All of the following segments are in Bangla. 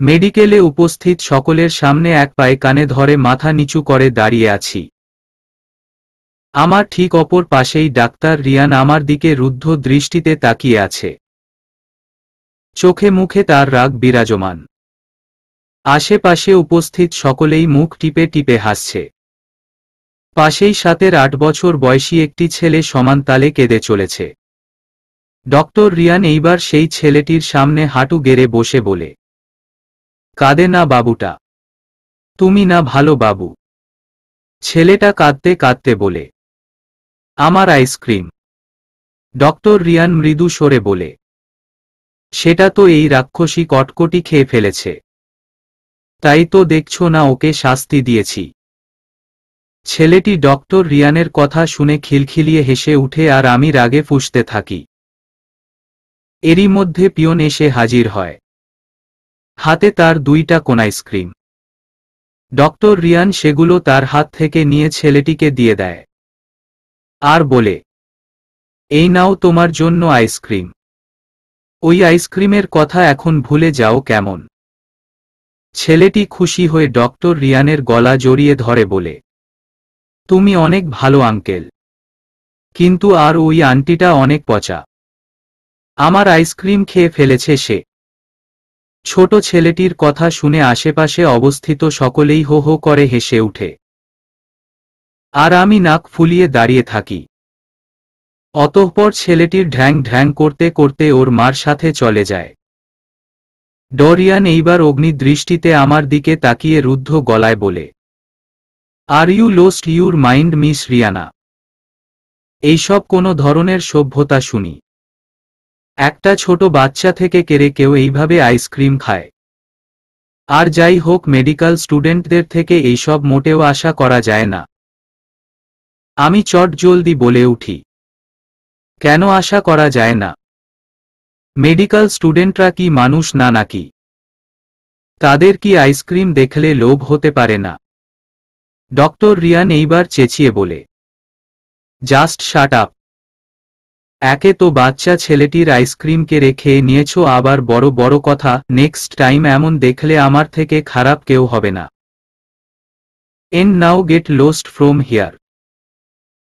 মেডিকেলে উপস্থিত সকলের সামনে এক পায়ে কানে ধরে মাথা নিচু করে দাঁড়িয়ে আছি। আমার ঠিক অপর পাশেই ডাক্তার রিয়ান আমার দিকে রুদ্ধ দৃষ্টিতে তাকিয়ে আছে। চোখে মুখে তার রাগ বিরাজমান। আশেপাশে উপস্থিত সকলেই মুখ টিপে টিপে হাসছে। পাশেই 7-8 বছর বয়সী একটি ছেলে সমান তালে কেঁদে চলেছে। ডক্টর রিয়ান এইবার সেই ছেলেটির সামনে হাঁটু গেড়ে বসে বলে, কাঁদে না বাবুটা, তুমি না ভালো বাবু। ছেলেটা কাঁদতে কাঁদতে বলে, আমার আইসক্রিম। ডক্টর রিয়ান মৃদু স্বরে বলে, সেটা তো এই রাক্ষসী কটকটি খেয়ে ফেলেছে, তাই তো দেখছো না ওকে শাস্তি দিয়েছি। ছেলেটি ডক্টর রিয়ানের কথা শুনে খিলখিলিয়ে হেসে উঠে আর আমি রাগে ফুঁসতে থাকি। এরই মধ্যে পিয়ন এসে হাজির হয়, হাতে তার 2টা কোন আইসক্রিম। ডক্টর রিয়ান সেগুলো তার হাত থেকে নিয়ে ছেলেটিকে দিয়ে দেয় আর বলে, এই নাও তোমার জন্য আইসক্রিম। ওই আইসক্রিমের কথা এখন ভুলে যাও কেমন। ছেলেটি খুশি হয়ে ডক্টর রিয়ানের গলা জড়িয়ে ধরে বলে, তুমি অনেক ভালো আঙ্কেল, কিন্তু আর ওই আন্টিটা অনেক পচা, আমার আইসক্রিম খেয়ে ফেলেছে সে। ছোট ছেলেটির কথা শুনে আশেপাশে অবস্থিত সকলেই হো হো করে হেসে উঠে, আর আমি নাক ফুলিয়ে দাঁড়িয়ে থাকি। অতঃপর ছেলেটির ঢ্যাং ঢ্যাং করতে করতে ওর মার সাথে চলে যায়। ডরিয়ান এইবার অগ্নিদৃষ্টিতে আমার দিকে তাকিয়ে রুদ্ধ গলায় বলে, are you lost your mind miss Riyana? এইসব কোনো ধরনের সভ্যতা শুনি? একটা ছোট বাচ্চা থেকে কেড়ে কেউ এইভাবে আইসক্রিম খায়? আর যাই হোক, মেডিকেল স্টুডেন্টদের থেকে এইসব মোটেও আশা করা যায় না। আমি চটজলদি বলে উঠি, কেন আশা করা যায় না? মেডিকেল স্টুডেন্টরা কি মানুষ না নাকি? তাদের কি আইসক্রিম দেখলে লোভ হতে পারে না? ডক্টর রিয়ান এইবার চেঁচিয়ে বলে, জাস্ট শাট আপ। একে তো বাচ্চা ছেলেটির আইসক্রিমকে রেখে নিয়েছো, আবার বড় বড় কথা। নেক্সট টাইম এমন দেখলে আমার থেকে খারাপ কেউ হবে না। And now get lost from here.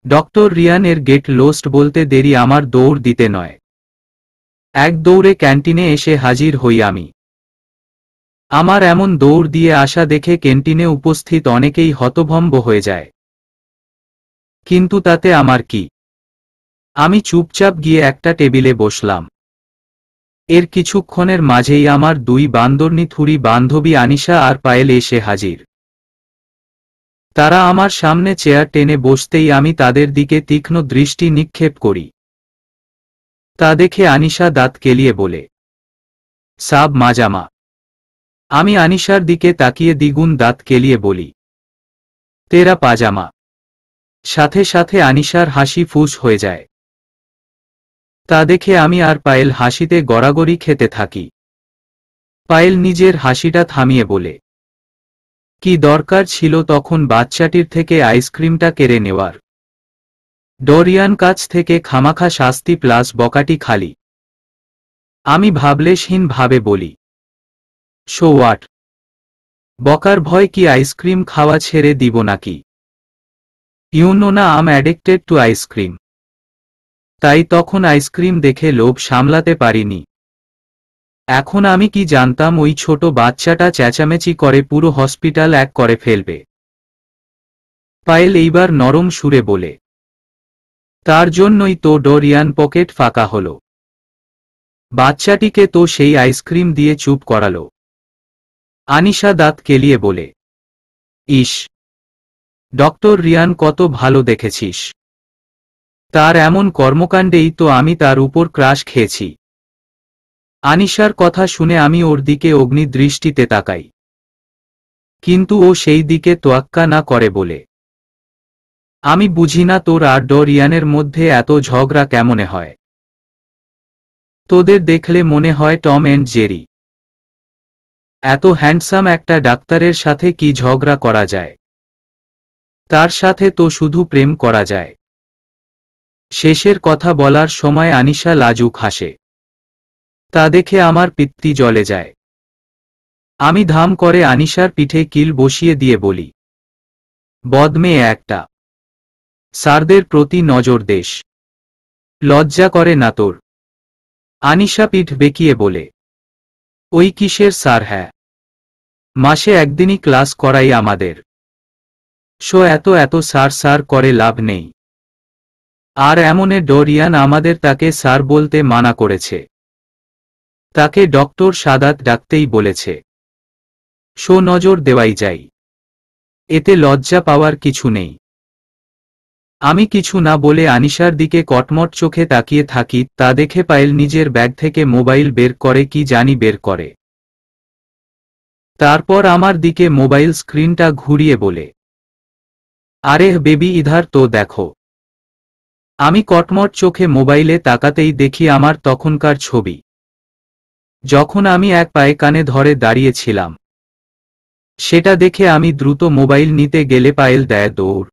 Doctor Riyan এর গেট লোস্ট বলতে দেরি আমার দৌড় দিতে নয়। এক দৌড়ে ক্যান্টিনে এসে হাজির হই আমি। আমার এমন দৌড় দিয়ে আসা দেখে ক্যান্টিনে উপস্থিত অনেকেই হতভম্ব হয়ে যায়। কিন্তু তাতে আমার কি? আমি চুপচাপ গিয়ে একটা টেবিলে বসলাম। এর কিছুক্ষণের মাঝেই আমার 2 বান্দরনি থুরি বান্ধবী আনিশা আর পায়েল এসে হাজির। তারা আমার সামনে চেয়ার টেনে বসতেই আমি তাদের দিকে তীক্ষ্ণ দৃষ্টি নিক্ষেপ করি। তা দেখে আনিশা দাঁত কেলিয়ে বলে, সাব মাজামা। আমি আনিশার দিকে তাকিয়ে দ্বিগুণ দাঁত কেলিয়ে বলি, তেরা পাজামা। সাথে সাথে আনিশার হাসি ফুস হয়ে যায়। তা দেখে আমি আর পায়েল হাসিতে গড়াগড়ি খেতে থাকি। পায়েল নিজের হাসিটা থামিয়ে বলে, কি দরকার ছিল তখন বাচ্চাটির থেকে আইসক্রিমটা কেড়ে নেওয়ার? ডরিয়ান কাছ থেকে খামাখা শাস্তি প্লাস বকাটি খালি। আমি ভাবলেশহীন ভাবে বলি, সো হোয়াট? বকার ভয় কি আইসক্রিম খাওয়া ছেড়ে দিব নাকি? ইউ নো না আম অ্যাডিক্টেড টু আইসক্রিম। তাই তখন আইসক্রিম দেখে লোভ সামলাতে পারিনি। এখন আমি কি জানতাম ওই ছোট বাচ্চাটা চেঁচামেচি করে পুরো হসপিটাল এক করে ফেলবে। পায়েল এইবার নরম সুরে বলে, তার জন্যই তো ডরিয়ান পকেট ফাঁকা হলো। বাচ্চাটিকে তো সেই আইসক্রিম দিয়ে চুপ করালো। আনিশা দাঁত কেলিয়ে বলে, ইস, ডক্টর রিয়ান কত ভালো দেখেছিস। তার এমন কর্মকাণ্ডেই তো আমি তার উপর ক্রাশ খেয়েছি। আনিশার কথা শুনে আমি ওর দিকে অগ্নিদৃষ্টিতে তাকাই, কিন্তু ও সেই দিকে তোয়াক্কা না করে বলে, আমি বুঝি না তোর আর ডরিয়ানের মধ্যে এত ঝগড়া কেমনে হয়। তোদের দেখলে মনে হয় টম অ্যান্ড জেরি। এত হ্যান্ডসাম একটা ডাক্তারের সাথে কি ঝগড়া করা যায়? তার সাথে তো শুধু প্রেম করা যায়। শেষের কথা বলার সময় আনিশা লাজুক হাসে। তা দেখে আমার পিত্তি জ্বলে যায়। আমি ধাম করে আনিশার পিঠে কিল বসিয়ে দিয়ে বলি, বদমেয়ে একটা, স্যারদের প্রতি নজর দেশ, লজ্জা করে না তোর? আনিশা পিঠ বেঁকিয়ে বলে, ওই কিসের স্যার? হ্যাঁ, মাসে একদিনই ক্লাস করাই আমাদের। এত এত স্যার স্যার করে লাভ নেই। আর এমনে ডোরিয়ান আমাদের তাকে স্যার বলতে মানা করেছে, তাকে ডক্টর সাদাত ডাকতেই বলেছে। নজর দেওয়াই যায়, এতে লজ্জা পাওয়ার কিছু নেই। আমি কিছু না বলে আনিশার দিকে কটমট চোখে তাকিয়ে থাকি। তা দেখে পায়েল নিজের ব্যাগ থেকে মোবাইল বের করে, কি জানি বের করে। তারপর আমার দিকে মোবাইল স্ক্রিনটা ঘুরিয়ে বলে, আরে বেবি ইধার তো দেখো। আমি কটমট চোখে মোবাইলে তাকাতেই দেখি আমার তখনকার ছবি, যখন আমি এক পায়ে কানে ধরে দাঁড়িয়েছিলাম। সেটা দেখে আমি দ্রুত মোবাইল নিতে গেলে পায়েল দেয় দৌড়।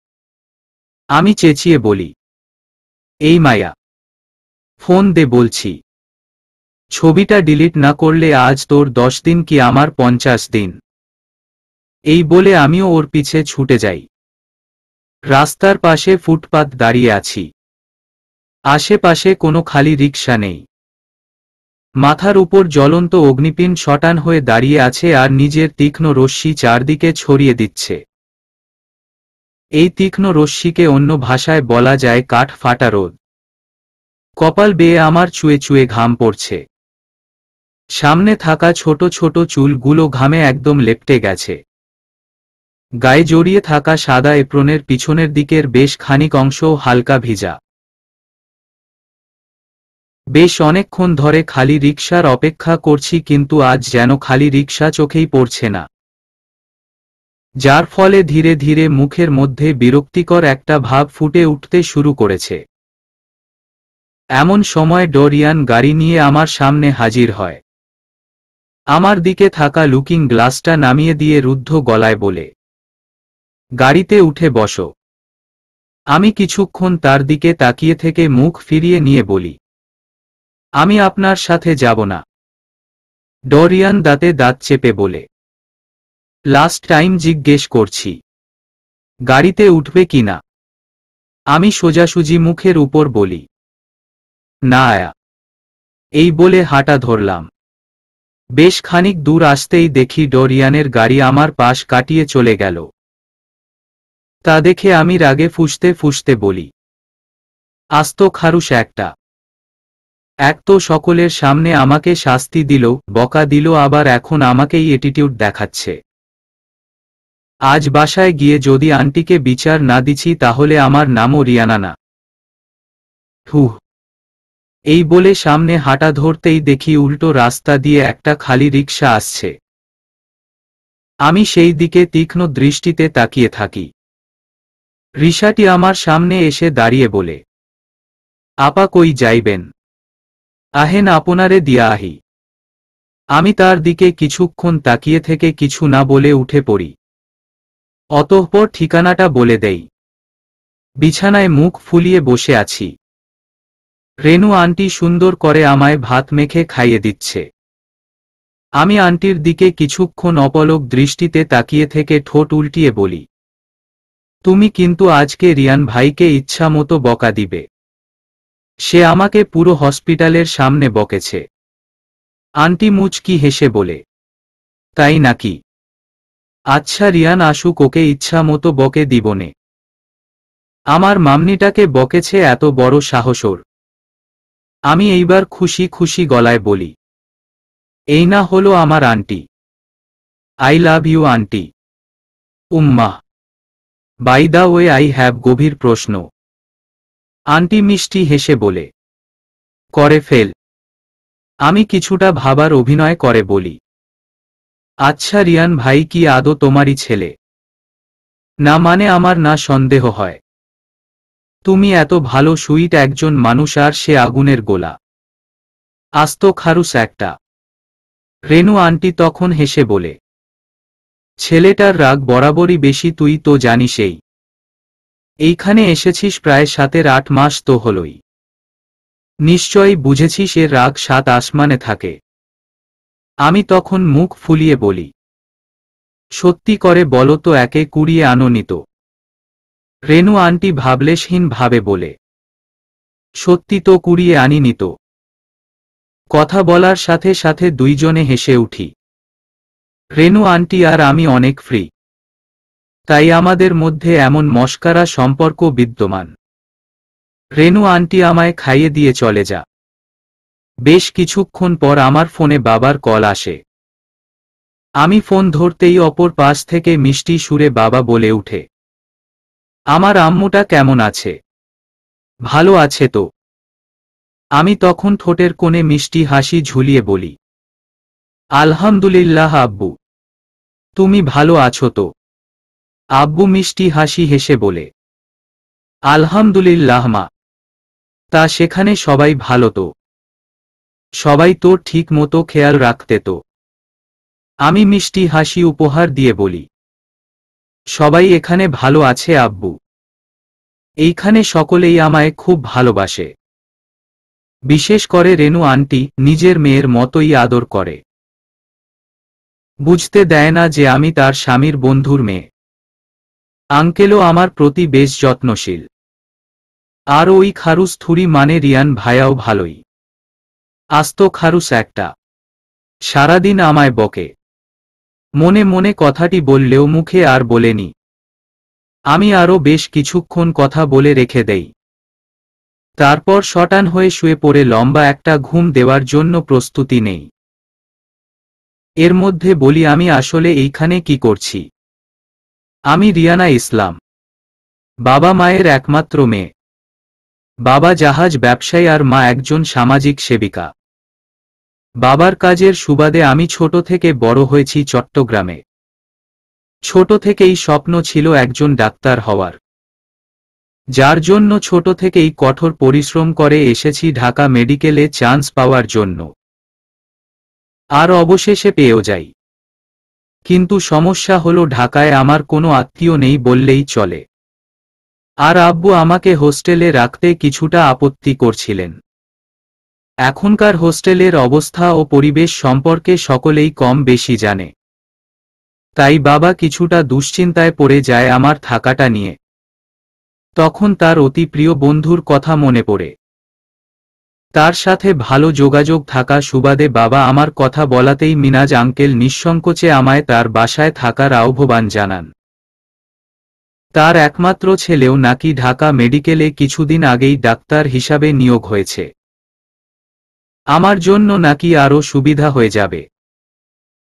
আমি চেঁচিয়ে বলি, এই মায়া, ফোন দে বলছি। ছবিটা ডিলিট না করলে আজ তোর 10 দিন কি আমার 50 দিন। এই বলে আমিও ওর পিছে ছুটে যাই। রাস্তার পাশে ফুটপাত দাঁড়িয়ে আছি, আশেপাশে কোনো খালি রিকশা নেই। মাথার উপর জ্বলন্ত অগ্নিপিন শটান হয়ে দাঁড়িয়ে আছে আর নিজের তীক্ষ্ণ রশ্মি চারদিকে ছড়িয়ে দিচ্ছে। এই তীক্ষ্ণ রশ্মিকে অন্য ভাষায় বলা যায় কাঠ ফাটা রোদ। কপাল বেয়ে আমার চুয়ে চুয়ে ঘাম পড়ছে। সামনে থাকা ছোট ছোট চুলগুলো ঘামে একদম লেপ্টে গেছে। গায়ে জড়িয়ে থাকা সাদা এপ্রনের পিছনের দিকের বেশ খানিক অংশও হালকা ভিজা। বেশ অনেকক্ষণ ধরে খালি রিকশার অপেক্ষা করছি, কিন্তু আজ যেন খালি রিকশা চোখেই পড়ছে না, যার ফলে ধীরে ধীরে মুখের মধ্যে বিরক্তিকর একটা ভাব ফুটে উঠতে শুরু করেছে। এমন সময় ডোরিয়ান গাড়ি নিয়ে আমার সামনে হাজির হয়। আমার দিকে থাকা লুকিং গ্লাসটা নামিয়ে দিয়ে রুদ্ধ গলায় বলে, গাড়িতে উঠে বসো। আমি কিছুক্ষণ তার দিকে তাকিয়ে থেকে মুখ ফিরিয়ে নিয়ে বলি, আমি আপনার সাথে যাব না। ডোরিয়ান দাঁতে দাঁত চেপে বলে, লাস্ট টাইম জিজ্ঞেস করছি, গাড়িতে উঠবে কিনা? আমি সোজাসুজি মুখের উপর বলি, না আয়া। এই বলে হাঁটা ধরলাম। বেশ খানিক দূর আসতেই দেখি ডোরিয়ানের গাড়ি আমার পাশ কাটিয়ে চলে গেল। তা দেখে আমি রাগে ফুঁসতে ফুঁসতে বলি, আস্ত খারুশ একটা। এক তো সকলের সামনে আমাকে শাস্তি দিল, বকা দিল, আবার এখন আমাকেই অ্যাটিটিউড দেখাচ্ছে। আজ বাসায় গিয়ে যদি আন্টিকে বিচার না দিছি তাহলে আমার নামও রিয়ানা না। হুহ। এই বলে সামনে হাঁটা ধরতেই দেখি উল্টো রাস্তা দিয়ে একটা খালি রিকশা আসছে। আমি সেই দিকে তীক্ষ্ণ দৃষ্টিতে তাকিয়ে থাকি। রিকশাটি আমার সামনে এসে দাঁড়িয়ে বলে, আপা কই যাইবেন? আহেন আপনারে দিয়া আহি। আমি তার দিকে কিছুক্ষণ তাকিয়ে থেকে কিছু না বলে উঠে পড়ি। অতঃপর ঠিকানাটা বলে দেই। বিছানায় মুখ ফুলিয়ে বসে আছি। রেনু আন্টি সুন্দর করে আমায় ভাত মেখে খাইয়ে দিচ্ছে। আমি আন্টির দিকে কিছুক্ষণ অপলক দৃষ্টিতে তাকিয়ে থেকে ঠোঁট উল্টিয়ে বলি, তুমি কিন্তু আজকে রিয়ান ভাইকে ইচ্ছা মতো বকা দিবে। সে আমাকে পুরো হসপিটালের সামনে বকেছে। আন্টি মুচকি হেসে বলে, তাই নাকি? আচ্ছা রিয়ান আসুক, ওকে ইচ্ছা মতো বকে দিবনে। আমার মামনিটাকে বকেছে, এত বড় সাহস ওর। আমি এইবার খুশি খুশি গলায় বলি, এই না হলো আমার aunty. I love you aunty. উম্মাহ। By the way I have গভীর প্রশ্ন। আন্টি মিষ্টি হেসে বলে, করে ফেল। আমি কিছুটা ভাবার অভিনয় করে বলি, আচ্ছা রিয়ান ভাই কি আদৌ তোমারই ছেলে? না মানে আমার না সন্দেহ হয়। তুমি এত ভালো সুইট একজন মানুষ আর সে আগুনের গোলা। আস্ত খারুস একটা। রেনু আন্টি তখন হেসে বলে, ছেলেটার রাগ বরাবরই বেশি, তুই তো জানিসই। এইখানে এসেছিস প্রায় 7-8 মাস তো হলই। নিশ্চয়ই বুঝেছিস এর রাগ 7 আসমানে থাকে। আমি তখন মুখ ফুলিয়ে বলি, সত্যি করে বলো তো, একে কুড়িয়ে আনোনি তো? রেনু আন্টি ভাবলেশহীন ভাবে বলে, সত্যি তো কুড়িয়ে আনিনি তো। কথা বলার সাথে সাথে দুইজনে হেসে উঠি। রেনু আন্টি আর আমি অনেক ফ্রি, তাই আমাদের মধ্যে এমন মস্কারা সম্পর্ক বিদ্যমান। রেনু আন্টি আমায় খাইয়ে দিয়ে চলে যা। বেশ কিছুক্ষণ পর আমার ফোনে বাবার কল আসে। আমি ফোন ধরতেই অপর পাশ থেকে মিষ্টি সুরে বাবা বলে উঠে, আমার আম্মুটা কেমন আছে? ভালো আছে তো? আমি তখন ঠোঁটের কোণে মিষ্টি হাসি ঝুলিয়ে বলি, আলহামদুলিল্লাহ আব্বু। তুমি ভালো আছো তো? আব্বু মিষ্টি হাসি হেসে বলে, আলহামদুলিল্লাহ মা। তা সেখানে সবাই ভালো তো? সবাই তো ঠিক মতো খেয়াল রাখতে তো? আমি মিষ্টি হাসি উপহার দিয়ে বলি, সবাই এখানে ভালো আছে আব্বু। এইখানে সকলেই আমায় খুব ভালোবাসে। বিশেষ করে রেনু আন্টি নিজের মেয়ের মতোই আদর করে। বুঝতে দেয় না যে আমি তার স্বামীর বন্ধুর মেয়ে। আঙ্কেলও আমার প্রতি বেশ যত্নশীল। আর ওই খারুস থুরি মানে রিয়ান ভাইয়াও ভালোই। আস্ত খারুস একটা, সারাদিন আমায় বকে। মনে মনে কথাটি বললেও মুখে আর বলেনি। আমি আরও বেশ কিছুক্ষণ কথা বলে রেখে দেই। তারপর শটান হয়ে শুয়ে পড়ে লম্বা একটা ঘুম দেওয়ার জন্য প্রস্তুতি নেই। এর মধ্যে বলি, আমি আসলে এইখানে কি করছি? আমি রিয়ানা ইসলাম, বাবা মায়ের একমাত্র মেয়ে। বাবা জাহাজ ব্যবসায়ী আর মা একজন সামাজিক সেবিকা। বাবার কাজের সুবাদে আমি ছোট থেকে বড় হয়েছি চট্টগ্রামে। ছোট থেকেই স্বপ্ন ছিল একজন ডাক্তার হওয়ার, যার জন্য ছোট থেকেই কঠোর পরিশ্রম করে এসেছি ঢাকা মেডিকেলে চান্স পাওয়ার জন্য। আর অবশেষে পেয়েও যাই। কিন্তু সমস্যা হলো ঢাকায় আমার কোনো আত্মীয় নেই বললেই চলে। আর আব্বু আমাকে হোস্টেলে রাখতে কিছুটা আপত্তি করছিলেন। এখনকার হোস্টেলের অবস্থা ও পরিবেশ সম্পর্কে সকলেই কম বেশি জানে। তাই বাবা কিছুটা দুশ্চিন্তায় পড়ে যায় আমার থাকাটা নিয়ে। তখন তার অতি প্রিয় বন্ধুর কথা মনে পড়ে। তার সাথে ভালো যোগাযোগ থাকা সুবাদে বাবা আমার কথা বলাতেই মিনাজ আঙ্কেল নিঃসংকোচে আমায় তার বাসায় থাকার আহ্বান জানান। তার একমাত্র ছেলেও নাকি ঢাকা মেডিকেলে কিছুদিন আগেই ডাক্তার হিসাবে নিয়োগ হয়েছে। আমার জন্য নাকি আরও সুবিধা হয়ে যাবে।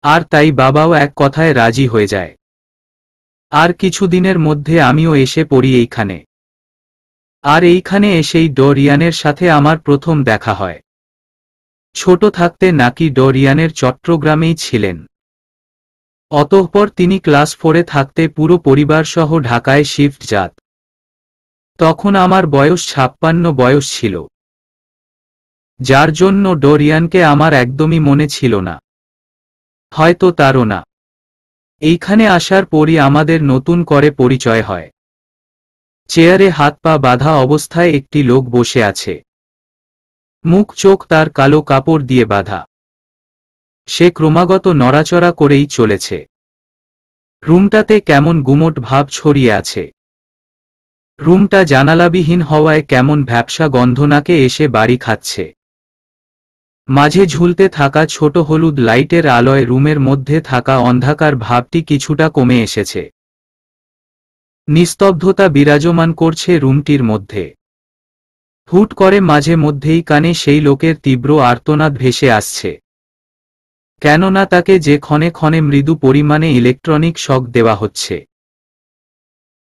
আর তাই বাবাও এক কথায় রাজি হয়ে যায়। আর কিছুদিনের মধ্যে আমিও এসে পড়ি এইখানে। আর এইখানে এসেই রিয়ানের সাথে আমার প্রথম দেখা হয়। ছোট থাকতে নাকি রিয়ানের চট্টগ্রামেই ছিলেন। অতঃপর তিনি ক্লাস 4-এ থাকতে পুরো পরিবারসহ ঢাকায় শিফট যাত। তখন আমার বয়স 56 বয়স ছিল, যার জন্য রিয়ানকে আমার একদমই মনে ছিল না, হয়তো তারও না। এইখানে আসার পরই আমাদের নতুন করে পরিচয় হয়। চেয়ারে হাত পা বাঁধা অবস্থায় একটি লোক বসে আছে। মুখ চোখ তার কালো কাপড় দিয়ে বাঁধা। সে ক্রমাগত নড়াচড়া করেই চলেছে। রুমটাতে কেমন গুমোট ভাব ছড়িয়ে আছে। রুমটা জানালাবিহীন হওয়ায় কেমন ভ্যাপসা গন্ধ নাকে এসে বাড়ি খাচ্ছে। মাঝে ঝুলতে থাকা ছোট হলুদ লাইটের আলোয় রুমের মধ্যে থাকা অন্ধকার ভাবটি কিছুটা কমে এসেছে। নিস্তব্ধতা বিরাজমান করছে রুমটির মধ্যে। হুট করে মাঝে মধ্যেই কানে সেই লোকের তীব্র আর্তনাদ ভেসে আসছে। কেননা তাকে যে ক্ষণে ক্ষণে মৃদু পরিমাণে ইলেকট্রনিক শক দেওয়া হচ্ছে।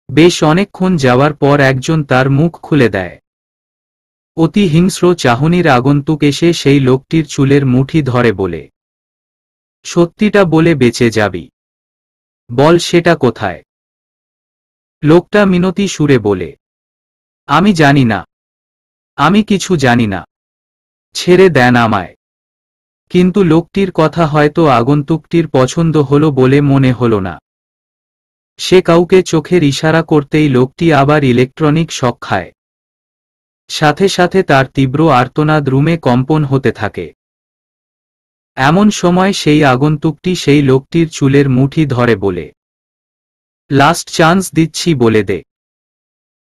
বেশ অনেকক্ষণ যাওয়ার পর একজন তার মুখ খুলে দেয়। অতি হিংস্র চাহনির আগন্তুক এসে সেই লোকটির চুলের মুঠি ধরে বলে, সত্যিটা বলে বেঁচে যাবি। বল সেটা কোথায়? লোকটা মিনতি সুরে বলে, আমি জানি না, আমি কিছু জানি না, ছেড়ে দেন আমায়। কিন্তু লোকটির কথা হয়তো আগন্তুকটির পছন্দ হলো বলে মনে হলো না। সে কাউকে চোখের ইশারা করতেই লোকটি আবার ইলেকট্রনিক শক খায়। সাথে সাথে তার তীব্র আর্তনাদ রুমে কম্পন হতে থাকে। এমন সময় সেই আগন্তুকটি সেই লোকটির চুলের মুঠি ধরে বলে, লাস্ট চান্স দিচ্ছি, বলে দে,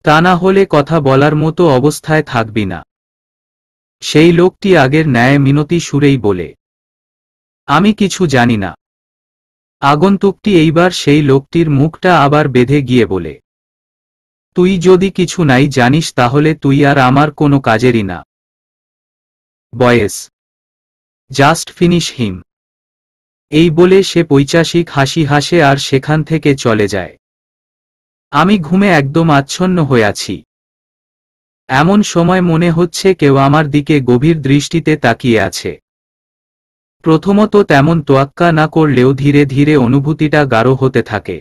তা না হলে কথা বলার মতো অবস্থায় থাকবি না। সেই লোকটি আগের ন্যায় মিনতি সুরেই বলে, আমি কিছু জানি না। আগন্তুকটি এইবার সেই লোকটির মুখটা আবার বেঁধে গিয়ে বলে, তুই যদি কিছু নাই জানিস তাহলে তুই আর আমার কোনো কাজেরই না। বয়েস, জাস্ট ফিনিশ হিম। এই বলে সে পৈশাচিক হাসি হাসে আর সেখান থেকে চলে যায়। আমি ঘুমে একদম আচ্ছন্ন হয়ে আছি। এমন সময় মনে হচ্ছে কেউ আমার দিকে গভীর দৃষ্টিতে তাকিয়ে আছে। প্রথমত তেমন তোয়াক্কা না করলেও ধীরে ধীরে অনুভূতিটা গাঢ় হতে থাকে।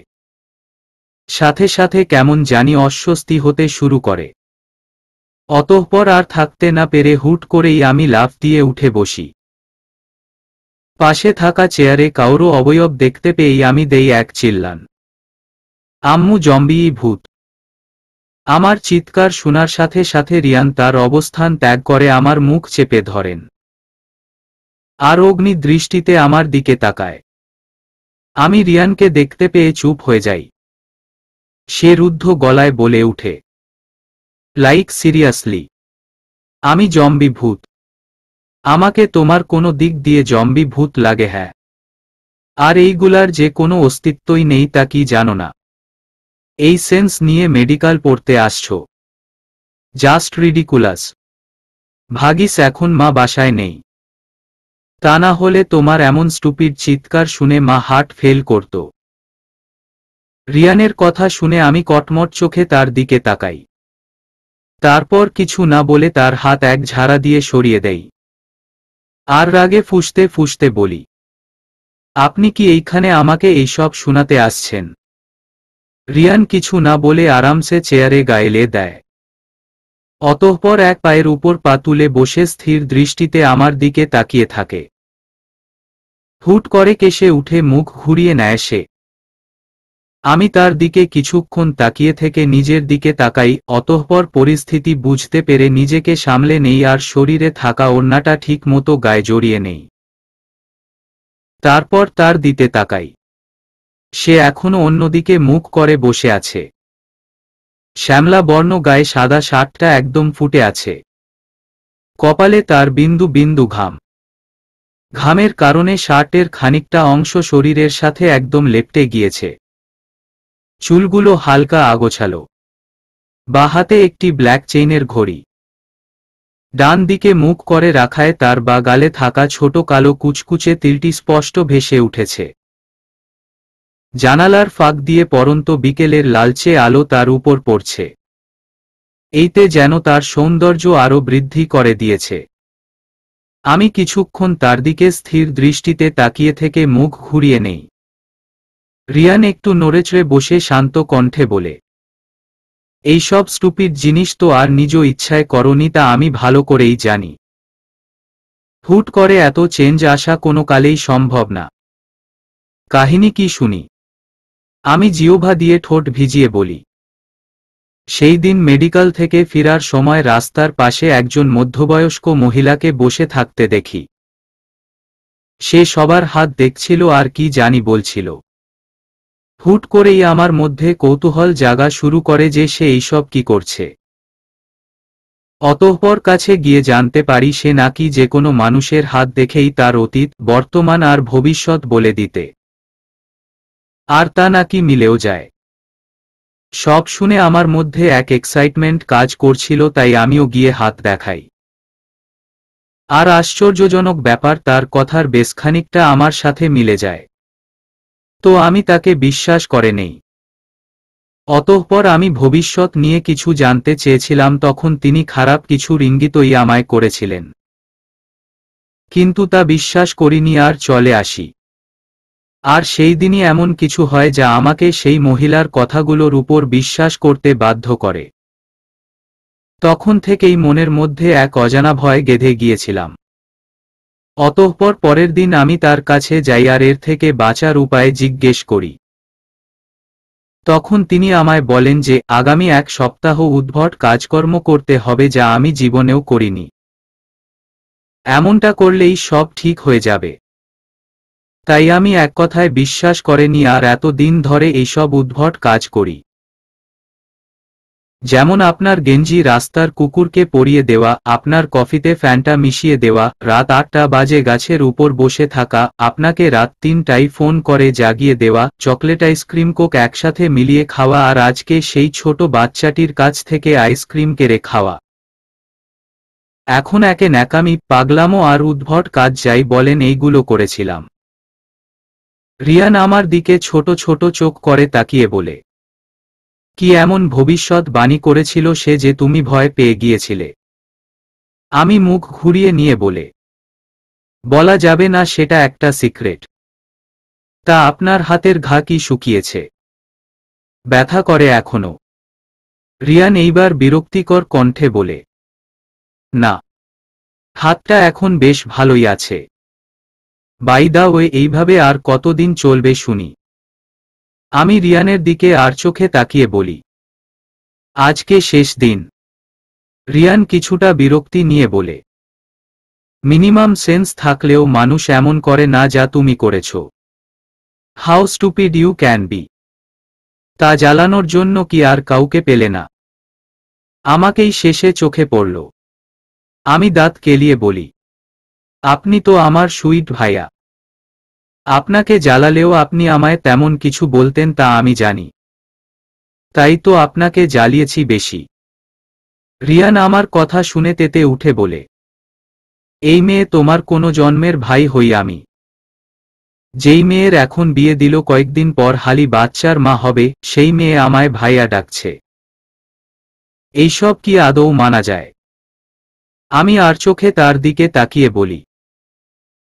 সাথে সাথে কেমন জানি অস্বস্তি হতে শুরু করে। অতঃপর আর থাকতে না পেরে হুট করেই আমি লাফ দিয়ে উঠে বসি। পাশে থাকা চেয়ারে কাউরো অবয়ব দেখতে পেয়েই আমি দেই এক চিল্লান, আম্মু, জম্বি ভূত! আমার চিৎকার শোনার সাথে সাথে রিয়ান তার অবস্থান ত্যাগ করে আমার মুখ চেপে ধরেন আর অগ্নি দৃষ্টিতে আমার দিকে তাকায়। আমি রিয়ানকে দেখতে পেয়ে চুপ হয়ে যাই। সে রুদ্ধ গলায় বলে উঠে, লাইক সিরিয়াসলি, আমি জম্বি ভূত? আমাকে তোমার কোনো দিক দিয়ে জম্বি ভূত লাগে? হ্যাঁ। আর এইগুলার যে কোনো অস্তিত্বই নেই তা কি জানো না? এই সেন্স নিয়ে মেডিকেল পড়তে আসছো? Just ridiculous. ভাগিস এখন মা বাসায় নেই, তা না হলে তোমার এমন স্টুপিড চিৎকার শুনে মা হার্ট ফেল করত। রিয়ানের কথা শুনে আমি কটমট চোখে তার দিকে তাকাই। তারপর কিছু না বলে তার হাত এক ঝাড়া দিয়ে সরিয়ে দেই আর রাগে ফুঁসতে ফুঁসতে বলি, আপনি কি এইখানে আমাকে এইসব শোনাতে আসছেন? রিয়ান কিছু না বলে আরামসে চেয়ারে গায়েলে দেয়। অতঃপর এক পায়ের উপর পা তুলে বসে স্থির দৃষ্টিতে আমার দিকে তাকিয়ে থাকে। হুট করে কেশে উঠে মুখ ঘুরিয়ে নেয় সে। আমি তার দিকে কিছুক্ষণ তাকিয়ে থেকে নিজের দিকে তাকাই, অতঃপর পরিস্থিতি বুঝতে পেরে নিজেকে সামলে নেই আর শরীরে থাকা ওড়নাটা ঠিক মতো গায়ে জড়িয়ে নেই। তারপর তার দিকে তাকাই। সে এখনো অন্যদিকে মুখ করে বসে আছে। শ্যামলা বর্ণ গায়ে সাদা শার্টটা একদম ফুটে আছে। কপালে তার বিন্দু বিন্দু ঘাম। ঘামের কারণে শার্টের খানিকটা অংশ শরীরের সাথে একদম লেপ্টে গিয়েছে। চুলগুলো হালকা আগোছালো। বাঁ হাতে একটি ব্ল্যাক চেইনের ঘড়ি। ডান দিকে মুখ করে রাখায় তার বা গালে থাকা ছোট কালো কুচকুচে তিলটি স্পষ্ট ভেসে উঠেছে। জানালার ফাঁক দিয়ে পড়ন্ত বিকেলের লালচে আলো তার উপর পড়ছে। এইতে যেন তার সৌন্দর্য আরো বৃদ্ধি করে দিয়েছে। আমি কিছুক্ষণ তার দিকে স্থির দৃষ্টিতে তাকিয়ে থেকে মুখ ঘুরিয়ে নেই। রিয়ান একটু নড়েচড়ে বসে শান্ত কণ্ঠে বলে, এইসব স্টুপিড জিনিস তো আর নিজ ইচ্ছায় করনি, তা আমি ভালো করেই জানি। হুট করে এত চেঞ্জ আসা কোনো কালেই সম্ভব না। কাহিনী কি শুনি? আমি জিহ্বা দিয়ে ঠোঁট ভিজিয়ে বলি, সেই দিন মেডিকেল থেকে ফেরার সময় রাস্তার পাশে একজন মধ্যবয়স্ক মহিলাকে বসে থাকতে দেখি। সে সবার হাত দেখছিল আর কি জানি বলছিল। হুট করেই আমার মধ্যে কৌতূহল জাগা শুরু করে যে সে এইসব কি করছে। অতঃপর কাছে গিয়ে জানতে পারি সে নাকি যে কোনো মানুষের হাত দেখেই তার অতীত, বর্তমান আর ভবিষ্যৎ বলে দিতে, আর তা নাকি মিলেও যায়। সব শুনে আমার মধ্যে এক এক্সাইটমেন্ট কাজ করছিল, তাই আমিও গিয়ে হাত দেখাই। আর আশ্চর্যজনক ব্যাপার, তার কথার বেশ খানিকটা আমার সাথে মিলে যায়। তো আমি তাকে বিশ্বাস করে নেই। অতঃপর আমি ভবিষ্যৎ নিয়ে কিছু জানতে চেয়েছিলাম, তখন তিনি খারাপ কিছুর ইঙ্গিতই আমায় করেছিলেন, কিন্তু তা বিশ্বাস করিনি আর চলে আসি। আর সেই দিনই এমন কিছু হয় যা আমাকে সেই মহিলার কথাগুলোর উপর বিশ্বাস করতে বাধ্য করে। তখন থেকেই মনের মধ্যে এক অজানা ভয় গেঁথে গিয়েছিলাম। অতঃপর পরের দিন আমি তার কাছে যাই আর এর থেকে বাঁচার উপায় জিজ্ঞেস করি। তখন তিনি আমায় বলেন যে আগামী এক সপ্তাহ উদ্ভট কাজকর্ম করতে হবে, যা আমি জীবনেও করিনি। এমনটা করলেই সব ঠিক হয়ে যাবে। তাই আমি এক কথায় বিশ্বাস করেনি আর এত দিন ধরে এইসব উদ্ভট কাজ করি। যেমন আপনার গেঞ্জি রাস্তার কুকুরকে পরিয়ে দেওয়া, আপনার কফিতে ফ্যান্টা মিশিয়ে দেওয়া, রাত 8টা বাজে গাছের উপর বসে থাকা, আপনাকে রাত 3টায় ফোন করে জাগিয়ে দেওয়া, চকলেট আইসক্রিম কোক একসাথে মিলিয়ে খাওয়া আর আজকে সেই ছোট বাচ্চাটির কাছ থেকে আইসক্রিম কেড়ে খাওয়া। এখন একে ন্যাকামি, পাগলামো আর উদ্ভট কাজ যাই বলেন এইগুলো করেছিলাম। রিয়ান আমার দিকে ছোট ছোট চোখ করে তাকিয়ে বলে, কি এমন ভবিষ্যৎ বাণী করেছিল সে যে তুমি ভয় পেয়ে গিয়েছিলে? আমি মুখ ঘুরিয়ে নিয়ে বলে, বলা যাবে না, সেটা একটা সিক্রেট। তা আপনার হাতের ঘা কি শুকিয়েছে? ব্যথা করে এখনো? রিয়ান এইবার বিরক্তিকর কণ্ঠে বলে, না, হাতটা এখন বেশ ভালোই আছে। বাই দা ওয়ে, এইভাবে আর কতদিন চলবে শুনি? আমি রিয়ানের দিকে আর চোখে তাকিয়ে বলি, আজকে শেষ দিন। রিয়ান কিছুটা বিরক্তি নিয়ে বলে, মিনিমাম সেন্স থাকলেও মানুষ এমন করে না যা তুমি করেছ। How stupid you can be. তা জ্বালানোর জন্য কি আর কাউকে পেলে না? আমাকেই শেষে চোখে পড়ল। আমি দাঁত কেলিয়ে বলি, আপনি তো আমার সুইট ভাইয়া। আপনাকে জ্বালালেও আপনি আমায় তেমন কিছু বলতেন তা আমি জানি। তাই তো আপনাকে জ্বালিয়েছি বেশি। রিয়ান আমার কথা শুনে তেতে উঠে বলে, এই মেয়ে তোমার কোনো জন্মের ভাই হই আমি? যেই মেয়ের এখন বিয়ে দিল কয়েকদিন পর হালি বাচ্চার মা হবে, সেই মেয়ে আমায় ভাইয়া ডাকছে। এইসব কি আদৌ মানা যায়? আমি আর চোখে তার দিকে তাকিয়ে বলি,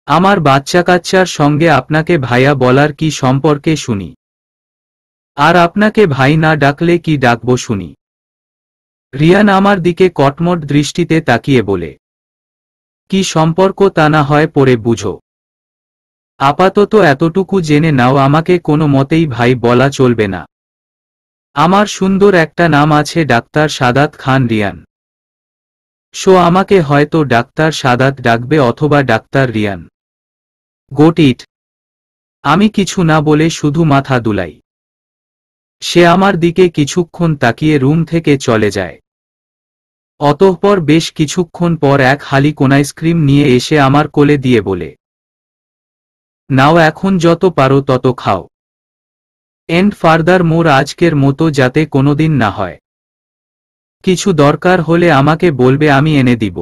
আমার বাচ্চা কাচ্চার সঙ্গে আপনাকে ভাইয়া বলার কি সম্পর্কে শুনি? আর আপনাকে ভাই না ডাকলে কি ডাকবো শুনি? রিয়ান আমার দিকে কটমট দৃষ্টিতে তাকিয়ে বলে, কি সম্পর্ক তা না হয় পরে বুঝো। আপাতত এতটুকু জেনে নাও, আমাকে কোনো মতেই ভাই বলা চলবে না। আমার সুন্দর একটা নাম আছে, ডাক্তার সাদাত খান রিয়ান। আমাকে হয়তো ডাক্তার সাদাত ডাকবে অথবা ডাক্তার রিয়ান। Got it? আমি কিছু না বলে শুধু মাথা দুলাই। সে আমার দিকে কিছুক্ষণ তাকিয়ে রুম থেকে চলে যায়। অতঃপর বেশ কিছুক্ষণ পর এক হালি কোন আইসক্রিম নিয়ে এসে আমার কোলে দিয়ে বলে, নাও এখন যত পারো তত খাও। এন্ড ফার্দার মোর, আজকের মতো যাতে কোনোদিন না হয়। কিছু দরকার হলে আমাকে বলবে, আমি এনে দিব।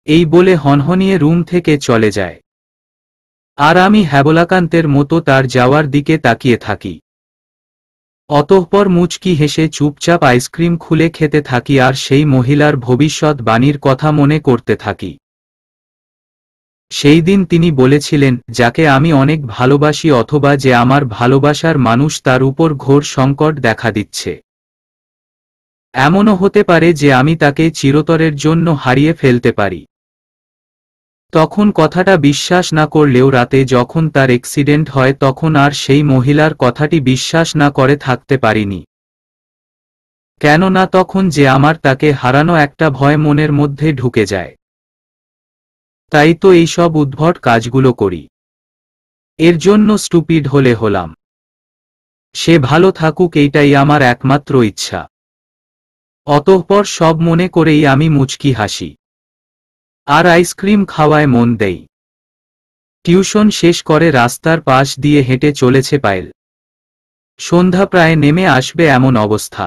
এই বলে হনহনিয়ে রুম থেকে চলে যায়। আর আমি হ্যাবলাকান্তের মতো তার যাওয়ার দিকে তাকিয়ে থাকি। অতঃপর মুচকি হেসে চুপচাপ আইসক্রিম খুলে খেতে থাকি আর সেই মহিলার ভবিষ্যৎ বাণীর কথা মনে করতে থাকি। সেই দিন তিনি বলেছিলেন, যাকে আমি অনেক ভালোবাসি অথবা যে আমার ভালোবাসার মানুষ, তার উপর ঘোর সংকট দেখা দিচ্ছে। এমনও হতে পারে যে আমি তাকে চিরতরের জন্য হারিয়ে ফেলতে পারি। তখন কথাটা বিশ্বাস না করলেও রাতে যখন তার অ্যাক্সিডেন্ট হয় তখন আর সেই মহিলার কথাটি বিশ্বাস না করে থাকতে পারিনি। কেননা তখন যে আমার তাকে হারানো একটা ভয় মনের মধ্যে ঢুকে যায়। তাই তো এইসব উদ্ভট কাজগুলো করি। এর জন্য স্টুপিড হলে হলাম। সে ভালো থাকুক, এইটাই আমার একমাত্র ইচ্ছা। অতঃপর সব মনে করেই আমি মুচকি হাসি আর আইসক্রিম খাওয়ায় মন দেই। টিউশন শেষ করে রাস্তার পাশ দিয়ে হেঁটে চলেছে পায়েল। সন্ধ্যা প্রায় নেমে আসবে এমন অবস্থা।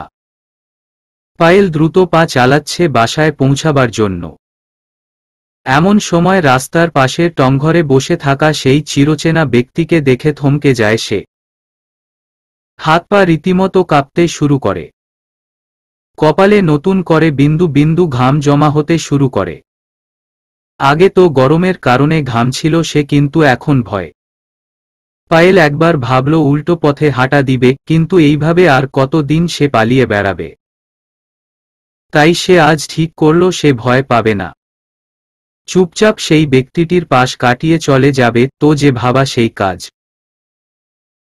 পায়েল দ্রুত পা চালাচ্ছে বাসায় পৌঁছাবার জন্য। এমন সময় রাস্তার পাশের টংঘরে বসে থাকা সেই চিরচেনা ব্যক্তিকে দেখে থমকে যায় সে। হাত পা রীতিমতো কাঁপতে শুরু করে। কপালে নতুন করে বিন্দু বিন্দু ঘাম জমা হতে শুরু করে। আগে তো গরমের কারণে ঘামছিল সে, কিন্তু এখন ভয়। পায়েল একবার ভাবল উল্টো পথে হাঁটা দিবে, কিন্তু এইভাবে আর কতদিন সে পালিয়ে বেড়াবে। তাই সে আজ ঠিক করল সে ভয় পাবে না। চুপচাপ সেই ব্যক্তিটির পাশ কাটিয়ে চলে যাবে, তো যে ভাবা সেই কাজ।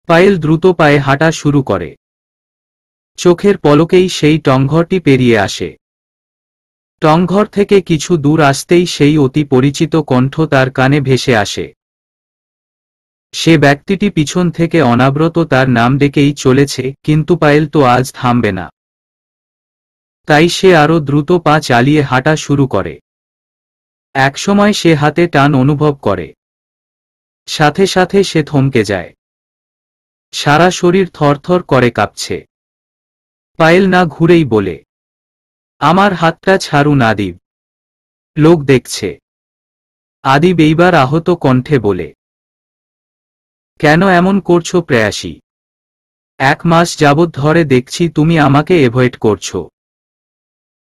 পায়েল দ্রুত পায়ে হাঁটা শুরু করে। চোখের পলকেই সেই টংঘরটি পেরিয়ে আসে। টংঘর থেকে কিছু দূর আসতেই সেই অতি পরিচিত কণ্ঠ তার কানে ভেসে আসে। সে ব্যক্তিটি পিছন থেকে অনাব্রত তার নাম ডেকেই চলেছে, কিন্তু পায়েল তো আজ থামবে না। তাই সে আরো দ্রুত পা চালিয়ে হাঁটা শুরু করে। একসময় সে হাতে টান অনুভব করে। সাথে সাথে সে থমকে যায়। সারা শরীর থরথর করে কাঁপছে। পায়েল না ঘুরেই বলে, আমার হাতটা ছাড়ুন আদিব, লোক দেখছে। আদিব এইবার আহত কণ্ঠে বলে, কেন এমন করছো প্রেয়াসী? 1 মাস যাবৎ ধরে দেখছি তুমি আমাকে এভয়েড করছো।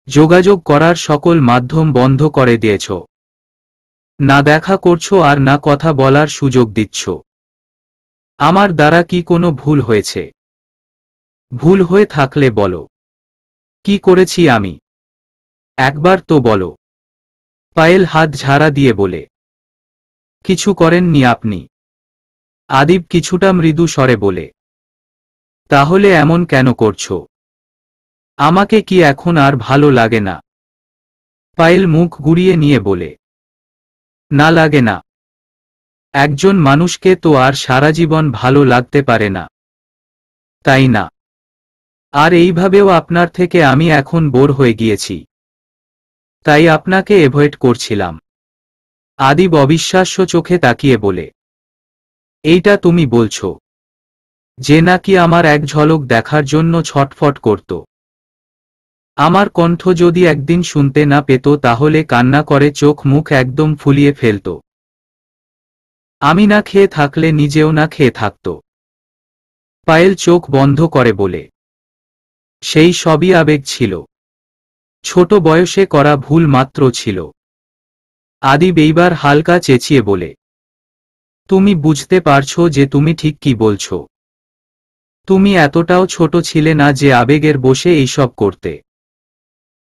যোগাযোগ করার সকল মাধ্যম বন্ধ করে দিয়েছ। না দেখা করছো আর না কথা বলার সুযোগ দিচ্ছ। আমার দ্বারা কি কোনো ভুল হয়েছে? ভুল হয়ে থাকলে বলো, কি করেছি আমি? একবার তো বলো। পায়েল হাত ঝাড়া দিয়ে বলে, কিছু করেননি আপনি। আদিব কিছুটা মৃদু স্বরে বলে, তাহলে এমন কেন করছো? আমাকে কি এখন আর ভালো লাগে না? পায়েল মুখ ঘুরিয়ে নিয়ে বলে, না লাগে না। একজন মানুষকে তো আর সারা জীবন ভালো লাগতে পারে না, তাই না? আর এইভাবেও আপনার থেকে আমি এখন বোর হয়ে গিয়েছি, তাই আপনাকে এভয়েড করছিলাম। আদিব অবিশ্বাস্য চোখে তাকিয়ে বলে, এইটা তুমি বলছো যে নাকি আমার এক ঝলক দেখার জন্য ছটফট করত? আমার কণ্ঠ যদি একদিন শুনতে না পেত তাহলে কান্না করে চোখ মুখ একদম ফুলিয়ে ফেলত। আমি না খেয়ে থাকলে নিজেও না খেয়ে থাকত। পায়েল চোখ বন্ধ করে বলে, সেই সবই আবেগ ছিল। ছোট বয়সে করা ভুল মাত্র ছিল। আদিব এইবার হালকা চেঁচিয়ে বলে, তুমি বুঝতে পারছো যে তুমি ঠিক কি বলছো? তুমি এতটাও ছোট ছিলে না যে আবেগের বশে এইসব করতে।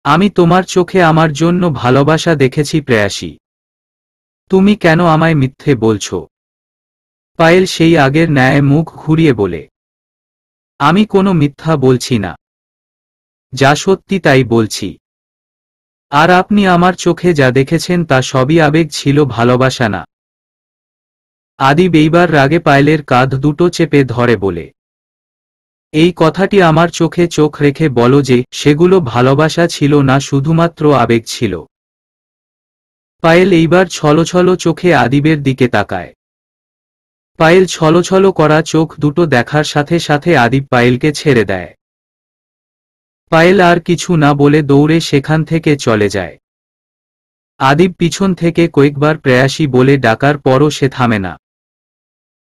আমি তোমার চোখে আমার জন্য ভালোবাসা দেখেছি প্রেয়াসী। তুমি কেন আমায় মিথ্যে বলছো? পায়েল সেই আগের ন্যায় মুখ ঘুরিয়ে বলে, আমি কোনো মিথ্যা বলছি না, যা সত্যি তাই বলছি। আর আপনি আমার চোখে যা দেখেছেন তা সবই আবেগ ছিল, ভালোবাসা না। আদিব এইবার রাগে পায়েলের কাঁধ দুটো চেপে ধরে বলে, এই কথাটি আমার চোখে চোখ রেখে বলো যে সেগুলো ভালোবাসা ছিল না, শুধুমাত্র আবেগ ছিল। পায়েল এইবার ছলছল চোখে আদিবের দিকে তাকায়। পায়েল ছলছল করা চোখ দুটো দেখার সাথে সাথে আদিব পায়েলকে ছেড়ে দেয়। পায়েল আর কিছু না বলে দৌড়ে সেখান থেকে চলে যায়। আদিব পিছন থেকে কয়েকবার প্রেয়াসী বলে ডাকার পরও সে থামে না।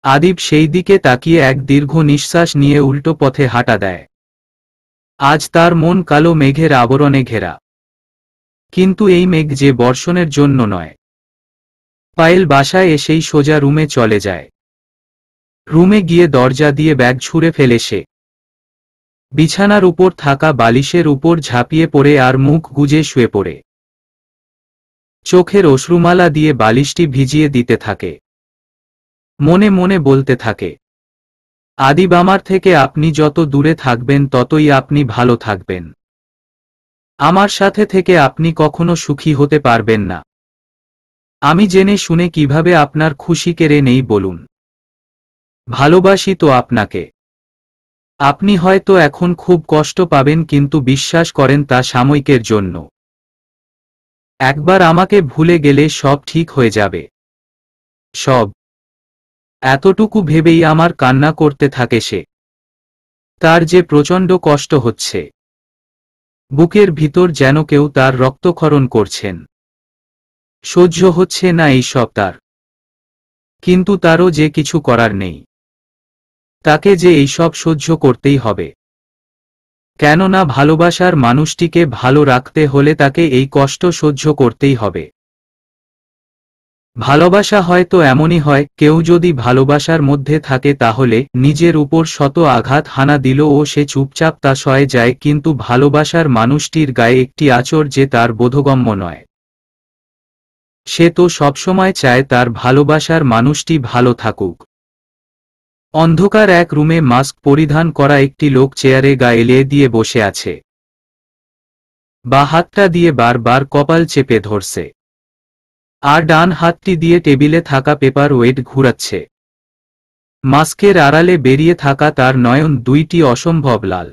আদিব সেই দিকে তাকিয়ে এক দীর্ঘ নিঃশ্বাস নিয়ে উল্টো পথে হাঁটা দেয়। আজ তার মন কালো মেঘের আবরণে ঘেরা, কিন্তু এই মেঘ যে বর্ষণের জন্য নয়। পায়েল বাসায় এসেই সোজা রুমে চলে যায়। রুমে গিয়ে দরজা দিয়ে ব্যাগ ছুঁড়ে ফেলে সে বিছানার উপর থাকা বালিশের উপর ঝাঁপিয়ে পড়ে আর মুখ গুজে শুয়ে পড়ে। চোখের অশ্রুমালা দিয়ে বালিশটি ভিজিয়ে দিতে থাকে। মনে মনে বলতে থাকে, আদিব আমার থেকে আপনি যত দূরে থাকবেন ততই আপনি ভালো থাকবেন। আমার সাথে থেকে আপনি কখনো সুখী হতে পারবেন না। আমি জেনে শুনে কিভাবে আপনার খুশি কেড়ে নেই বলুন? ভালোবাসি তো আপনাকে। আপনি হয়তো এখন খুব কষ্ট পাবেন, কিন্তু বিশ্বাস করেন তা সাময়িকের জন্য। একবার আমাকে ভুলে গেলে সব ঠিক হয়ে যাবে। সব। এতটুকু ভেবেই আমার কান্না করতে থাকে সে। তার যে প্রচণ্ড কষ্ট হচ্ছে। বুকের ভিতর যেন কেউ তার রক্তক্ষরণ করছেন। সহ্য হচ্ছে না এই সব তার। কিন্তু তারও যে কিছু করার নেই। তাকে যে এইসব সহ্য করতেই হবে। কেননা ভালোবাসার মানুষটিকে ভালো রাখতে হলে তাকে এই কষ্ট সহ্য করতেই হবে। ভালোবাসা হয়তো এমনই হয়, কেউ যদি ভালোবাসার মধ্যে থাকে তাহলে নিজের উপর শত আঘাত হানা দিলেও সে চুপচাপ তা সয়ে যায়, কিন্তু ভালোবাসার মানুষটির গায়ে একটি আঁচড় যে তার বোধগম্য নয়। সে তো সবসময় চায় তার ভালোবাসার মানুষটি ভালো থাকুক। অন্ধকার এক রুমে মাস্ক পরিধান করা একটি লোক চেয়ারে গা এলিয়ে দিয়ে বসে আছে। বা হাতটা দিয়ে বারবার কপাল চেপে ধরছে, আর ডান হাতটি দিয়ে টেবিলে থাকা পেপার ওয়েট ঘুরাচ্ছে। মাস্কের আড়ালে বেরিয়ে থাকা তার নয়ন দুইটি অসম্ভব লাল।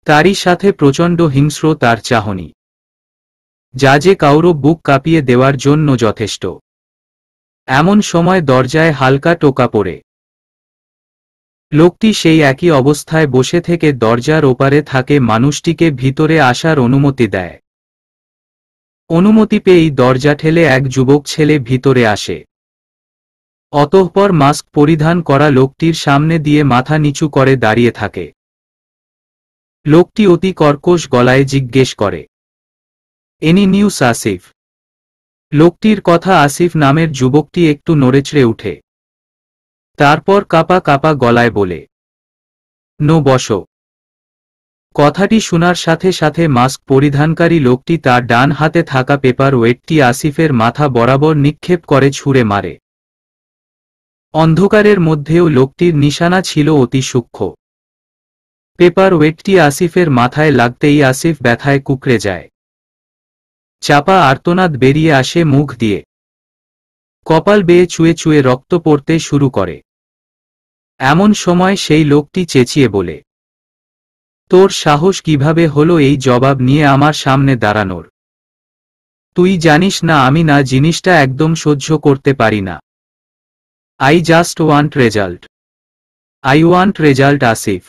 তারই সাথে প্রচণ্ড হিংস্র তার চাহনি, যা যে কাউরো বুক কাঁপিয়ে দেওয়ার জন্য যথেষ্ট। এমন সময় দরজায় হালকা টোকা পড়ে। লোকটি সেই একই অবস্থায় বসে থেকে দরজার ওপারে থাকে মানুষটিকে ভিতরে আসার অনুমতি দেয়। অনুমতি পেয়েই দরজা ঠেলে এক যুবক ছেলে ভিতরে আসে। অতঃপর মাস্ক পরিধান করা লোকটির সামনে দিয়ে মাথা নিচু করে দাঁড়িয়ে থাকে। লোকটি অতি কর্কশ গলায় জিজ্ঞেস করে, এনি নিউজ আসিফ? লোকটির কথা আসিফ নামের যুবকটি একটু নড়েচড়ে উঠে। তারপর কাঁপা কাঁপা গলায় বলে, নো বসো। কথাটি শোনার সাথে সাথে মাস্ক পরিধানকারী লোকটি তার ডান হাতে থাকা পেপার ওয়েটটি আসিফের মাথা বরাবর নিক্ষেপ করে ছুঁড়ে মারে। অন্ধকারের মধ্যেও লোকটির নিশানা ছিল অতি সূক্ষ্ম। পেপার ওয়েটটি আসিফের মাথায় লাগতেই আসিফ ব্যথায় কুঁকড়ে যায়। চাপা আর্তনাদ বেরিয়ে আসে মুখ দিয়ে। কপাল বেয়ে চুয়ে চুয়ে রক্ত পড়তে শুরু করে। এমন সময় সেই লোকটি চেঁচিয়ে বলে, তোর সাহস কিভাবে হলো এই জবাব নিয়ে আমার সামনে দাঁড়ানোর? তুই জানিস না আমি না জিনিসটা একদম সহ্য করতে পারি না। I just want result. I want result Asif.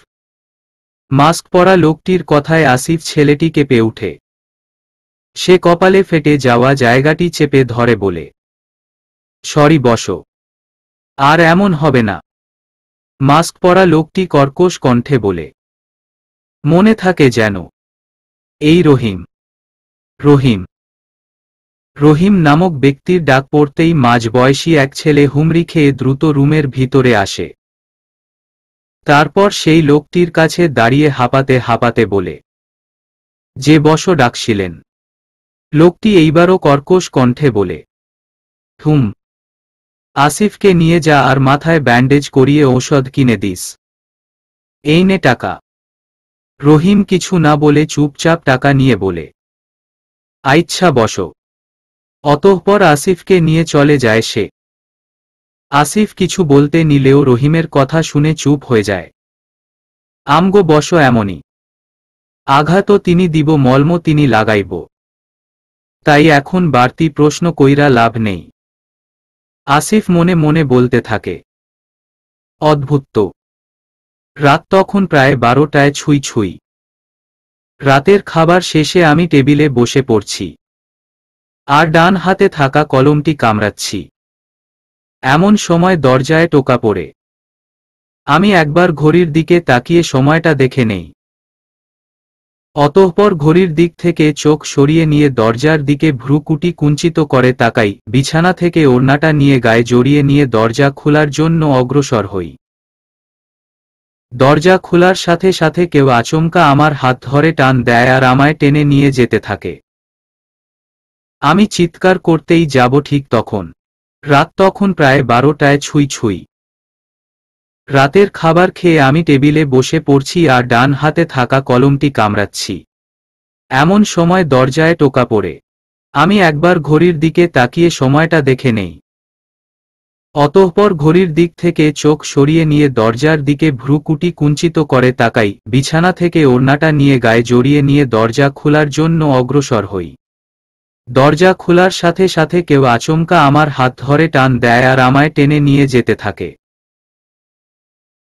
Mask পরা লোকটির কথায় আসিফ ছেলেটি কেঁপে উঠে। সে কপালে ফেটে যাওয়া জায়গাটি চেপে ধরে বলে, সরি বসো, আর এমন হবে না। মাস্ক পরা লোকটি কর্কশ কণ্ঠে বলে, মনে থাকে যেন, এই রহিম। রহিম। রহিম নামক ব্যক্তির ডাক পড়তেই মাঝবয়সী এক ছেলে হুমড়ি খেয়ে দ্রুত রুমের ভিতরে আসে। তারপর সেই লোকটির কাছে দাঁড়িয়ে হাঁপাতে হাঁপাতে বলে, যে বসো ডাকছিলেন? লোকটি এইবারও কর্কশ কণ্ঠে বলে, হুম। আসিফকে নিয়ে যা আর মাথায় ব্যান্ডেজ করিয়ে ঔষধ কিনে দিস। এই নে টাকা। রহিম কিছু না বলে চুপচাপ টাকা নিয়ে বলে, আচ্ছা বসো। অতঃপর আসিফকে নিয়ে চলে যায় সে। আসিফ কিছু বলতে নিলেও রহিমের কথা শুনে চুপ হয়ে যায়। আমগো বসো এমনই। আঘাতও তিনি দিব, মলম তিনি লাগাইব। তাই এখন বাড়তি প্রশ্ন কইরা লাভ নেই। আসিফ মনে মনে বলতে থাকে, অদ্ভুত তো। রাত তখন প্রায় 12টায় ছুঁই ছুঁই। রাতের খাবার শেষে আমি টেবিলে বসে পড়ছি, আর ডান হাতে থাকা কলমটি কামড়াচ্ছি। এমন সময় দরজায় টোকা পড়ে। আমি একবার ঘড়ির দিকে তাকিয়ে সময়টা দেখে নেই। অতঃপর ঘড়ির দিক থেকে চোখ সরিয়ে নিয়ে দরজার দিকে ভ্রুকুটি কুঞ্চিত করে তাকাই, বিছানা থেকে ওড়নাটা নিয়ে গায়ে জড়িয়ে নিয়ে দরজা খোলার জন্য অগ্রসর হই। দরজা খোলার সাথে সাথে কেউ আচমকা আমার হাত ধরে টান দেয় আর আমায় টেনে নিয়ে যেতে থাকে। আমি চিৎকার করতেই যাব ঠিক তখন। রাত তখন প্রায় 12টায় ছুঁই ছুঁই। রাতের খাবার খেয়ে আমি টেবিলে বসে পড়ছি আর ডান হাতে থাকা কলমটি কামড়াচ্ছি। এমন সময় দরজায় টোকা পড়ে। আমি একবার ঘড়ির দিকে তাকিয়ে সময়টা দেখে নেই। অতঃপর ঘড়ির দিক থেকে চোখ সরিয়ে নিয়ে দরজার দিকে ভ্রুকুটি কুঞ্চিত করে তাকাই, বিছানা থেকে ওড়নাটা নিয়ে গায়ে জড়িয়ে নিয়ে দরজা খোলার জন্য অগ্রসর হই। দরজা খোলার সাথে সাথে কেউ আচমকা আমার হাত ধরে টান দেয় আর আমায় টেনে নিয়ে যেতে থাকে।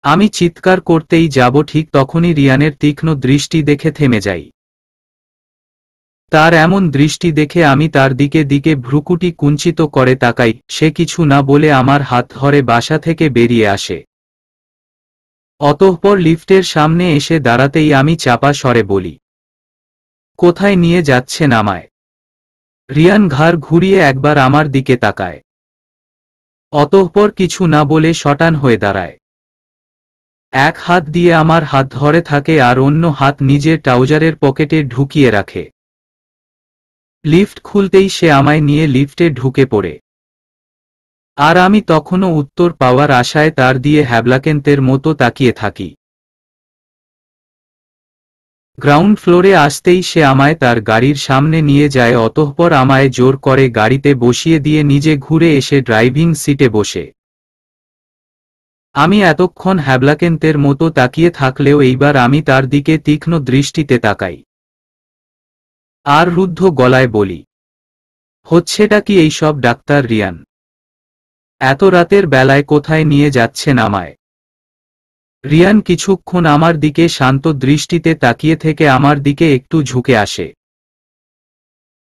আমি চিৎকার করতেই যাব ঠিক তখনই রিয়ানের তীক্ষ্ণ দৃষ্টি দেখে থেমে যাই। তার এমন দৃষ্টি দেখে আমি তার দিকে দিকে ভ্রুকুটি কুঞ্চিত করে তাকাই। সে কিছু না বলে আমার হাত ধরে বাসা থেকে বেরিয়ে আসে। অতঃপর লিফটের সামনে এসে দাঁড়াতেই আমি চাপা স্বরে বলি, কোথায় নিয়ে যাচ্ছেন আমায়? রিয়ান ঘাড় ঘুরিয়ে একবার আমার দিকে তাকায়। অতঃপর কিছু না বলে শটান হয়ে দাঁড়ায়। এক হাত দিয়ে আমার হাত ধরে থাকে আর অন্য হাত নিজের ট্রাউজারের পকেটে ঢুকিয়ে রাখে। লিফট খুলতেই সে আমায় নিয়ে লিফটে ঢুকে পড়ে। আর আমি তখনও উত্তর পাওয়ার আশায় তার দিয়ে হ্যাবলাকেন্তের মতো তাকিয়ে থাকি। গ্রাউন্ড ফ্লোরে আসতেই সে আমায় তার গাড়ির সামনে নিয়ে যায়। অতঃপর আমায় জোর করে গাড়িতে বসিয়ে দিয়ে নিজে ঘুরে এসে ড্রাইভিং সিটে বসে। আমি এতক্ষণ হ্যাবলাকেন্তের মতো তাকিয়ে থাকলেও এইবার আমি তার দিকে তীক্ষ্ণ দৃষ্টিতে তাকাই। আর রুদ্ধ গলায় বলি, হচ্ছেটা কি এইসব ডাক্তার রিয়ান? এত রাতের বেলায় কোথায় নিয়ে যাচ্ছেন আমায়? রিয়ান কিছুক্ষণ আমার দিকে শান্ত দৃষ্টিতে তাকিয়ে থেকে আমার দিকে একটু ঝুঁকে আসে।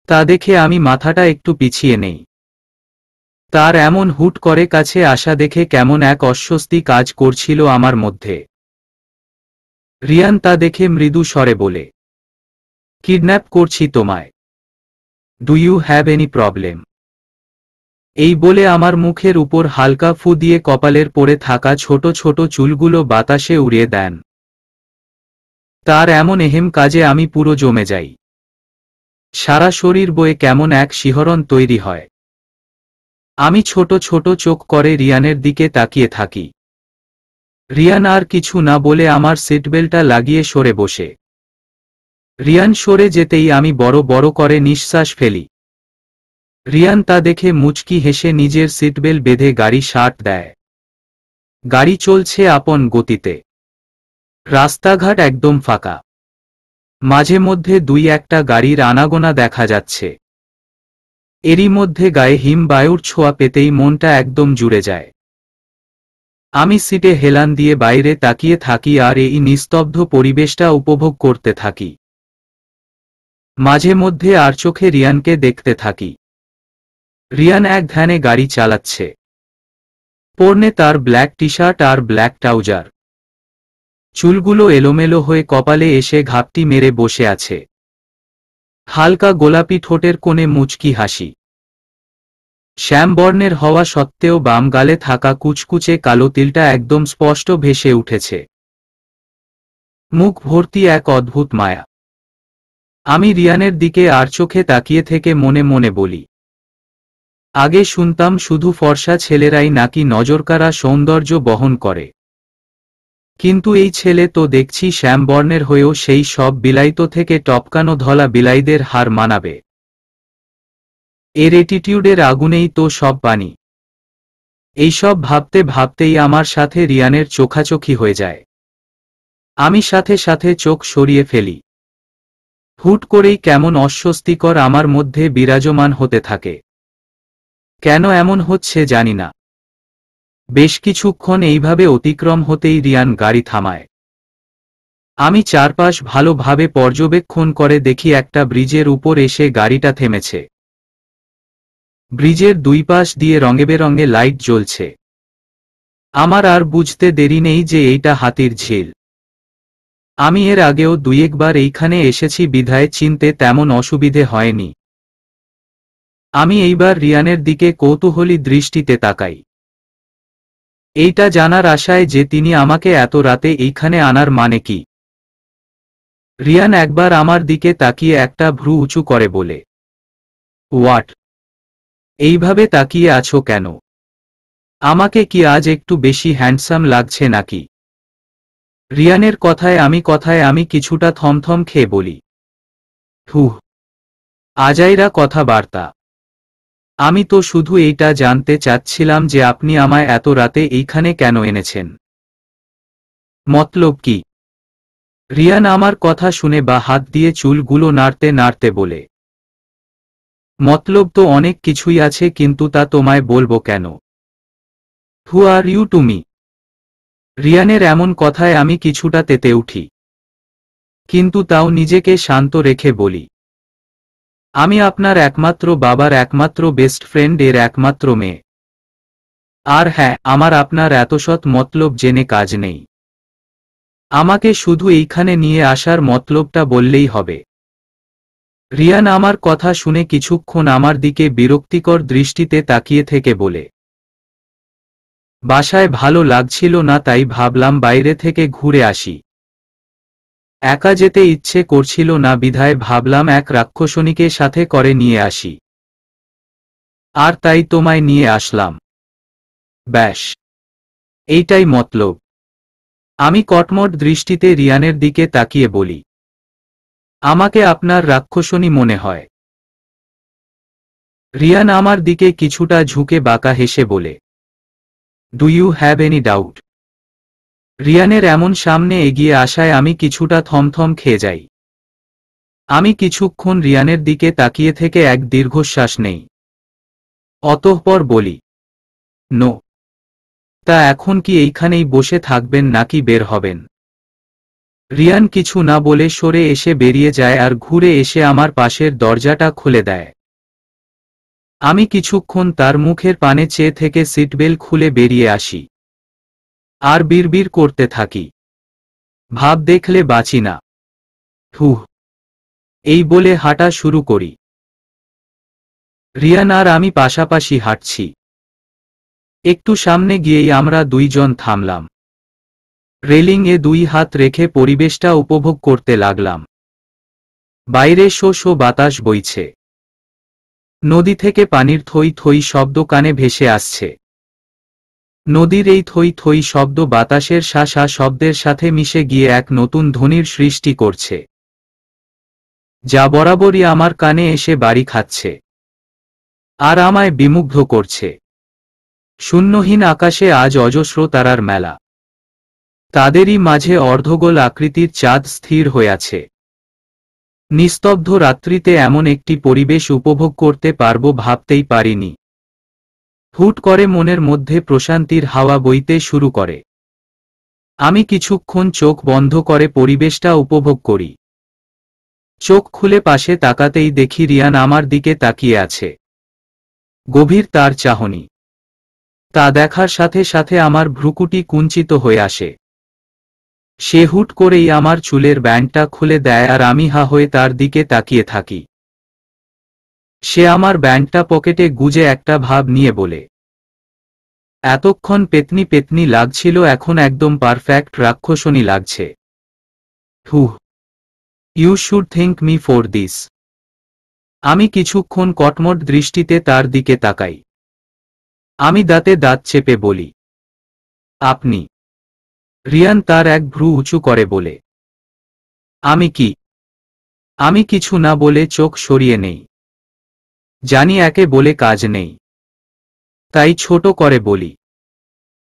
তা দেখে আমি মাথাটা একটু পিছিয়ে নেই। তার এমন হুট করে কাছে আসা দেখে কেমন এক অস্বস্তি কাজ করছিল আমার মধ্যে। রিয়ান তা দেখে মৃদু স্বরে বলে, কিডন্যাপ করছি তোমায়। Do you have any problem? এই বলে আমার মুখের উপর হালকা ফু দিয়ে কপালের পড়ে থাকা ছোট ছোট চুলগুলো বাতাসে উড়িয়ে দেন। তার এমন এহেম কাজে আমি পুরো জমে যাই। সারা শরীর বয়ে কেমন এক শিহরণ তৈরি হয়। আমি ছোট ছোট চোখ করে রিয়ানের দিকে তাকিয়ে থাকি। রিয়ান আর কিছু না বলে আমার সিটবেল্টটা লাগিয়ে সরে বসে। রিয়ান সরে যেতেই আমি বড় বড় করে নিঃশ্বাস ফেলি। রিয়ান তা দেখে মুচকি হেসে নিজের সিটবেল্ট বেঁধে গাড়ি স্টার্ট দেয়। গাড়ি চলছে আপন গতিতে। রাস্তাঘাট একদম ফাঁকা। মাঝে মধ্যে দুই একটা গাড়ির আনাগোনা দেখা যাচ্ছে। এরই মধ্যে গায়ে হিমবায়ুর ছোঁয়া পেতেই মনটা একদম জুড়ে যায়। আমি সিটে হেলান দিয়ে বাইরে তাকিয়ে থাকি আর এই নিস্তব্ধ পরিবেশটা উপভোগ করতে থাকি। মাঝে মধ্যে আর চোখে রিয়ানকে দেখতে থাকি। রিয়ান এক ধ্যানে গাড়ি চালাচ্ছে। পরনে তার ব্ল্যাক টি শার্ট আর ব্ল্যাক ট্রাউজার। চুলগুলো এলোমেলো হয়ে কপালে এসে ঘাপটি মেরে বসে আছে। হালকা গোলাপি ঠোঁটের কোণে মুচকি হাসি। শ্যামবর্ণের হওয়া সত্ত্বেও বাম গালে থাকা কুচকুচে কালো তিলটা একদম স্পষ্ট ভেসে উঠেছে। মুখ ভর্তি এক অদ্ভুত মায়া। আমি রিয়ানের দিকে আর চোখে তাকিয়ে থেকে মনে মনে বলি, আগে শুনতাম শুধু ফর্সা ছেলেরাই নাকি নজরকাড়া সৌন্দর্য বহন করে, কিন্তু এই ছেলে তো দেখছি শ্যামবর্ণের হয়েও সেই সব বিলাইতো থেকে টপকানো ধলা বিলাইদের হার মানাবে। এর অ্যাটিটিউডের আগুনেই তো সব পানি। এইসব ভাবতে ভাবতেই আমার সাথে রিয়ানের চোখাচোখি হয়ে যায়। আমি সাথে সাথে চোখ সরিয়ে ফেলি। হুট করেই কেমন অস্বস্তিকর আমার মধ্যে বিরাজমান হতে থাকে। কেন এমন হচ্ছে জানি না। বেশ কিছুক্ষণ এইভাবে অতিক্রম হতেই রিয়ান গাড়ি থামায়। আমি চারপাশ ভালোভাবে পর্যবেক্ষণ করে দেখি একটা ব্রিজের উপর এসে গাড়িটা থেমেছে। ব্রিজের দুই পাশ দিয়ে রঙেবেরঙে লাইট জ্বলছে। আমার আর বুঝতে দেরি নেই যে এইটা হাতির ঝিল। আমি এর আগেও দুই একবার এইখানে এসেছি বিধায় চিনতে তেমন অসুবিধে হয়নি। আমি এইবার রিয়ানের দিকে কৌতূহলী দৃষ্টিতে তাকাই। এইটা জানার আশায় যে তিনি আমাকে এত রাতে এইখানে আনার মানে কি। রিয়ান একবার আমার দিকে তাকিয়ে একটা ভ্রু উঁচু করে বলে, হোয়াট? এইভাবে তাকিয়ে আছো কেন? আমাকে কি আজ একটু বেশি হ্যান্ডসাম লাগছে নাকি? রিয়ানের কথায় আমি কিছুটা থমথম খেয়ে বলি, হুহ, আজাইরা কথাবার্তা। আমি তো শুধু এইটা জানতে চাচ্ছিলাম যে আপনি আমায় এত রাতে এইখানে কেন এনেছেন। মতলব কি? রিয়ান আমার কথা শুনে বা হাত দিয়ে চুলগুলো নাড়তে নাড়তে বলে, মতলব তো অনেক কিছুই আছে, কিন্তু তা তোমায় বলবো কেন? হু আর ইউ টু মি? রিয়ানের এমন কথায় আমি কিছুটা তেতে উঠি, কিন্তু তাও নিজেকে শান্ত রেখে বলি, আমি আপনার একমাত্র বাবার একমাত্র বেস্ট ফ্রেন্ড এর একমাত্র মেয়ে। আর হ্যাঁ, আমার আপনার এত সৎ মতলব জেনে কাজ নেই। আমাকে শুধু এইখানে নিয়ে আসার মতলবটা বললেই হবে। রিয়ান আমার কথা শুনে কিছুক্ষণ আমার দিকে বিরক্তিকর দৃষ্টিতে তাকিয়ে থেকে বলে, বাসায় ভালো লাগছিল না, তাই ভাবলাম বাইরে থেকে ঘুরে আসি। একা যেতে ইচ্ছে করছিল না বিধায় ভাবলাম এক রাক্ষসনীকে সাথে করে নিয়ে আসি। আর তাই তোমায় নিয়ে আসলাম। ব্যাস, এইটাই মতলব। আমি কটমট দৃষ্টিতে রিয়ানের দিকে তাকিয়ে বলি, আমাকে আপনার রাক্ষসনী মনে হয়? রিয়ান আমার দিকে কিছুটা ঝুঁকে বাঁকা হেসে বলে, do you have any doubt? রিয়ানের এমন সামনে এগিয়ে আসায় আমি কিছুটা থমথম খেয়ে যাই। আমি কিছুক্ষণ রিয়ানের দিকে তাকিয়ে থেকে এক দীর্ঘশ্বাস নেই। অতঃপর বলি, নো। তা এখন কি এইখানেই বসে থাকবেন নাকি বের হবেন? রিয়ান কিছু না বলে সরে এসে বেরিয়ে যায় আর ঘুরে এসে আমার পাশের দরজাটা খুলে দেয়। আমি কিছুক্ষণ তার মুখের পানে চেয়ে থেকে সিটবেল্ট খুলে বেরিয়ে আসি। আর বিড়বিড় করতে থাকি, ভাব দেখলে বাঁচি না। হুহ, এই বলে হাঁটা শুরু করি। রিয়ান আর আমি পাশাপাশি হাঁটছি। একটু সামনে গিয়েই আমরা দুইজন থামলাম। রেলিংয়ে দুই হাত রেখে পরিবেশটা উপভোগ করতে লাগলাম। বাইরে শো শো বাতাস বইছে। নদী থেকে পানির থই থই শব্দ কানে ভেসে আসছে। নদীর এই থই থই শব্দ বাতাসের শা শা শব্দের সাথে মিশে গিয়ে এক নতুন ধ্বনির সৃষ্টি করছে, যা বরাবরই আমার কানে এসে বাড়ি খাচ্ছে আর আমায় বিমুগ্ধ করছে। শূন্যহীন আকাশে আজ অজস্র তারার মেলা। তাদেরই মাঝে অর্ধগোল আকৃতির চাঁদ স্থির হয়ে আছে। নিস্তব্ধ রাত্রিতে এমন একটি পরিবেশ উপভোগ করতে পারব ভাবতেই পারিনি। হুট করে মনের মধ্যে প্রশান্তির হাওয়া বইতে শুরু করে। আমি কিছুক্ষণ চোখ বন্ধ করে পরিবেশটা উপভোগ করি। চোখ খুলে পাশে তাকাতেই দেখি রিয়ান আমার দিকে তাকিয়ে আছে। গভীর তার চাহনি। তা দেখার সাথে সাথে আমার ভ্রুকুটি কুঞ্চিত হয়ে আসে। সে হুট করেই আমার চুলের ব্যান্ডটা খুলে দেয় আর আমি হা হয়ে তার দিকে তাকিয়ে থাকি। সে আমার ব্যান্ডটা পকেটে গুজে একটা ভাব নিয়ে বলে, এতক্ষণ পেতনি পেতনি লাগছিল, এখন একদম পারফেক্ট রাক্ষসনী লাগছে। Huh, you should thank me for this. আমি কিছুক্ষণ কটমট দৃষ্টিতে তার দিকে তাকাই। আমি দাঁতে দাঁত চেপে বলি, আপনি? রিয়ান তার এক ভ্রু উঁচু করে বলে, আমি কি? আমি কিছু না বলে চোখ সরিয়ে নেই। জানি একে বলে কাজ নেই, তাই ছোট করে বলি,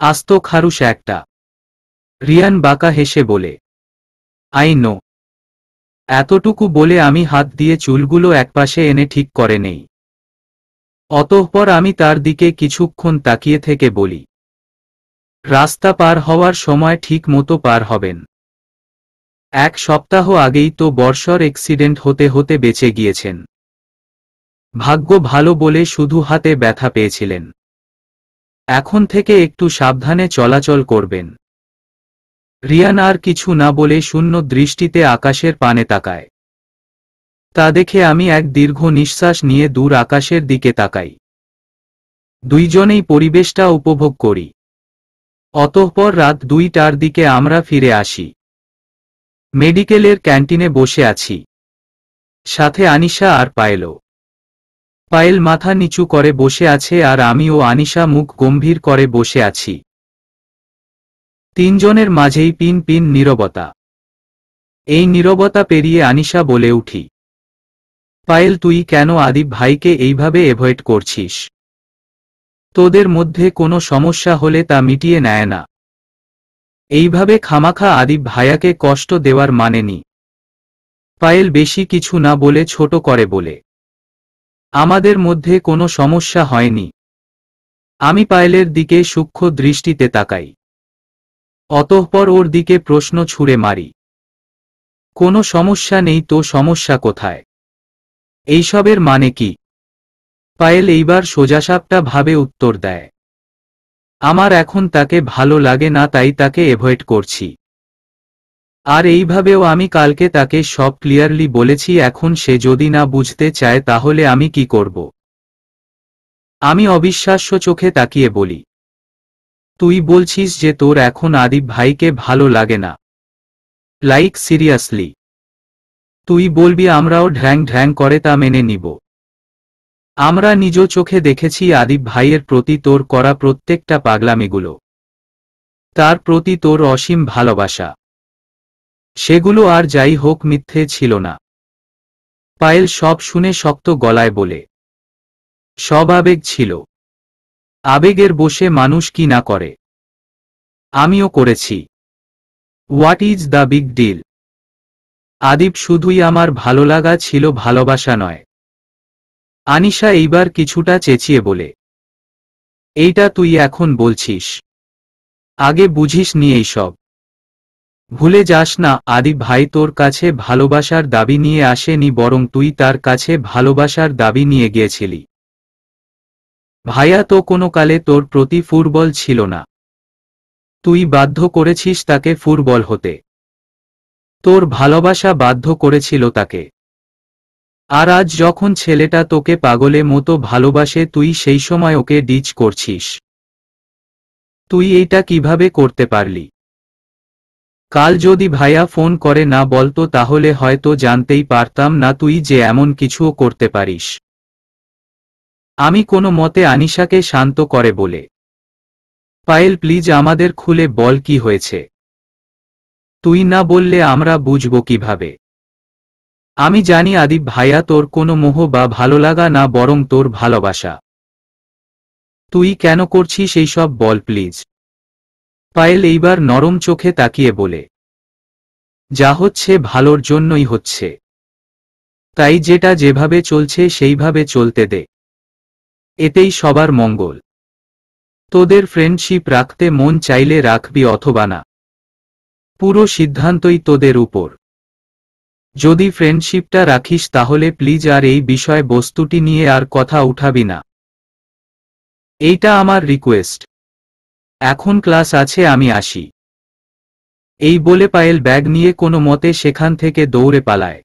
আস্ত খারুশ একটা। রিয়ান বাঁকা হেসে বলে, আই নো। এতটুকু বলে আমি হাত দিয়ে চুলগুলো একপাশে এনে ঠিক করে নেই। অতঃপর আমি তার দিকে কিছুক্ষণ তাকিয়ে থেকে বলি, রাস্তা পার হওয়ার সময় ঠিক মতো পার হবেন। এক সপ্তাহ আগেই তো বর্ষর অ্যাক্সিডেন্ট হতে হতে বেঁচে গিয়েছেন। ভাগ্য ভালো বলে শুধু হাতে ব্যথা পেয়েছিলেন। এখন থেকে একটু সাবধানে চলাচল করবেন। রিয়ান আর কিছু না বলে শূন্য দৃষ্টিতে আকাশের পানে তাকায়। তা দেখে আমি এক দীর্ঘ নিঃশ্বাস নিয়ে দূর আকাশের দিকে তাকাই। দুইজনেই পরিবেশটা উপভোগ করি। অতঃপর রাত 2টার দিকে আমরা ফিরে আসি। মেডিকেলের ক্যান্টিনে বসে আছি, সাথে আনিশা আর পায়েলও। পায়েল মাথা নিচু করে বসে আছে আর আমি ও আনিশা মুখ গম্ভীর করে বসে আছি। তিনজনের মাঝেই পিন পিন নীরবতা। এই নীরবতা পেরিয়ে আনিশা বলে উঠি, পায়েল, তুই কেন আদিব ভাইকে এইভাবে অ্যাভয়েড করছিস? তোদের মধ্যে কোনো সমস্যা হলে তা মিটিয়ে নেয় না। এইভাবে খামাখা আদিব ভাইয়াকে কষ্ট দেওয়ার মানে নি। পায়েল বেশি কিছু না বলে ছোট করে বলে, আমাদের মধ্যে কোনো সমস্যা হয়নি। আমি পায়েলের দিকে সূক্ষ্ম দৃষ্টিতে তাকাই। অতঃপর ওর দিকে প্রশ্ন ছুঁড়ে মারি, কোনো সমস্যা নেই তো সমস্যা কোথায়? এইসবের মানে কি? পায়েল এইবার সোজাসাপটা ভাবে উত্তর দেয়, আমার এখন তাকে ভালো লাগে না, তাই তাকে অ্যাভয়েড করছি। আর এইভাবেও আমি কালকে তাকে সব ক্লিয়ারলি বলেছি। এখন সে যদি না বুঝতে চায় তাহলে আমি কি করব? আমি অবিশ্বাস্য চোখে তাকিয়ে বলি, তুই বলছিস যে তোর এখন আদিব ভাইকে ভালো লাগে না? Like seriously? তুই বলবি আমরাও ঢ্যাং ঢ্যাং করে তা মেনে নিব? আমরা নিজ চোখে দেখেছি আদিব ভাইয়ের প্রতি তোর করা প্রত্যেকটা পাগলামিগুলো। তার প্রতি তোর অসীম ভালোবাসা, সেগুলো আর যাই হোক মিথ্যে ছিল না। পায়েল সব শুনে শক্ত গলায় বলে, সব আবেগ ছিল। আবেগের বশে মানুষ কি না করে। আমিও করেছি। What is the big deal? Adib, শুধুই আমার ভালো লাগা ছিল, ভালোবাসা নয়। আনিশা এইবার কিছুটা চেঁচিয়ে বলে। এইটা তুই এখন বলছিস? আগে বুঝিস নি এইসব? ভুলে যাস না আদিব ভাই তোর কাছে ভালোবাসার দাবি নিয়ে আসেনি, বরং তুই তার কাছে ভালোবাসার দাবি নিয়ে গিয়েছিলি। ভাইয়া তো কোনো কালে তোর প্রতি ফুটবল ছিল না। তুই বাধ্য করেছিস তাকে ফুটবল হতে। তোর ভালোবাসা বাধ্য করেছিল তাকে। আর আজ যখন ছেলেটা তোকে পাগলে মতো ভালোবাসে, তুই সেই সময় ওকে ডিচ করছিস। তুই এইটা কিভাবে করতে পারলি? কাল যদি ভাইয়া ফোন করে না বলতো তাহলে হয়তো জানতেই পারতাম না তুই যে এমন কিছুও করতে পারিস। আমি কোনো মতে আনিশাকে শান্ত করে বলে, পায়েল প্লিজ আমাদের খুলে বল কি হয়েছে। তুই না বললে আমরা বুঝব কিভাবে? আমি জানি আদিব ভাইয়া তোর কোনো মোহ বা ভালো লাগা না, বরং তোর ভালোবাসা। তুই কেন করছিস এইসব বল প্লিজ। পায়েল এইবার নরম চোখে তাকিয়ে বলে, যা হচ্ছে ভালোর জন্যই হচ্ছে। তাই যেটা যেভাবে চলছে সেইভাবে চলতে দে। এতেই সবার মঙ্গল। তোদের ফ্রেন্ডশিপ রাখতে মন চাইলে রাখবি অথবা না। পুরো সিদ্ধান্তই তোদের উপর। যদি ফ্রেন্ডশিপটা রাখিস তাহলে প্লিজ আর এই বিষয় বস্তুটি নিয়ে আর কথা উঠাবি না। এইটা আমার রিকোয়েস্ট। এখন ক্লাস আছে, আমি আসি। এই বলে পায়েল ব্যাগ নিয়ে কোনো মতে সেখান থেকে দৌড়ে পালায়।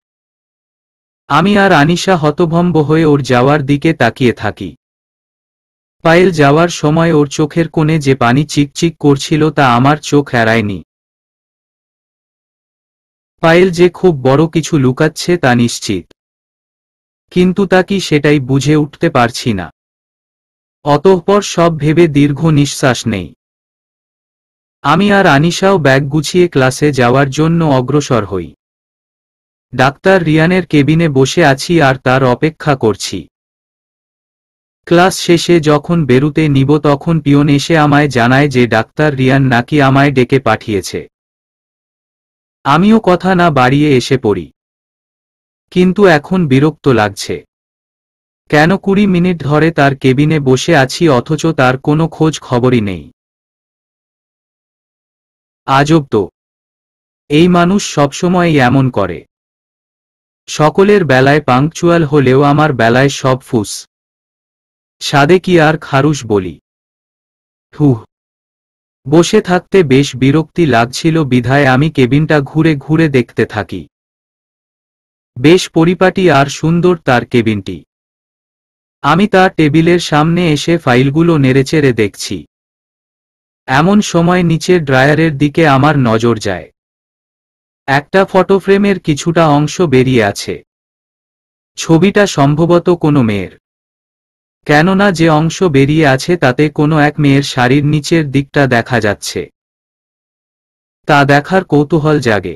আমি আর আনিশা হতভম্ব হয়ে ওর যাওয়ার দিকে তাকিয়ে থাকি। পায়েল যাওয়ার সময় ওর চোখের কোণে যে পানি চিকচিক করছিল তা আমার চোখ এড়ায়নি। পায়েল যে খুব বড় কিছু লুকাচ্ছে তা নিশ্চিত, কিন্তু তা কি সেটাই বুঝে উঠতে পারছি না। অতঃপর সব ভেবে দীর্ঘ নিঃশ্বাস নেই। আমি আর আনিশাও ব্যাগ গুছিয়ে ক্লাসে যাওয়ার জন্য অগ্রসর হই। ডাক্তার রিয়ানের কেবিনে বসে আছি আর তার অপেক্ষা করছি। ক্লাস শেষে যখন বেরুতে নিব তখন পিয়ন এসে আমায় জানায় যে ডাক্তার রিয়ান নাকি আমায় ডেকে পাঠিয়েছে। আমিও কথা না বাড়িয়ে এসে পড়ি। কিন্তু এখন বিরক্ত লাগছে। কেন 20 মিনিট ধরে তার কেবিনে বসে আছি অথচ তার কোনো খোঁজ খবরই নেই। আজব তো, এই মানুষ সবসময়ই এমন করে। সকলের বেলায় পাংচুয়াল হলেও আমার বেলায় সব ফুস। সাদে কি আর খারুশ বলি। হুহ। বসে থাকতে বেশ বিরক্তি লাগছিল বিধায় আমি কেবিনটা ঘুরে ঘুরে দেখতে থাকি। বেশ পরিপাটি আর সুন্দর তার কেবিনটি। আমি তার টেবিলের সামনে এসে ফাইলগুলো নেড়েচেড়ে দেখছি। এমন সময় নিচের ড্রয়ারের দিকে আমার নজর যায়। একটা ফটোফ্রেমের কিছুটা অংশ বেরিয়ে আছে। ছবিটা সম্ভবত কোনো মেয়ের। কেননা যে অংশ বেরিয়ে আছে তাতে কোনো এক মেয়ের শাড়ির নিচের দিকটা দেখা যাচ্ছে। তা দেখার কৌতূহল জাগে।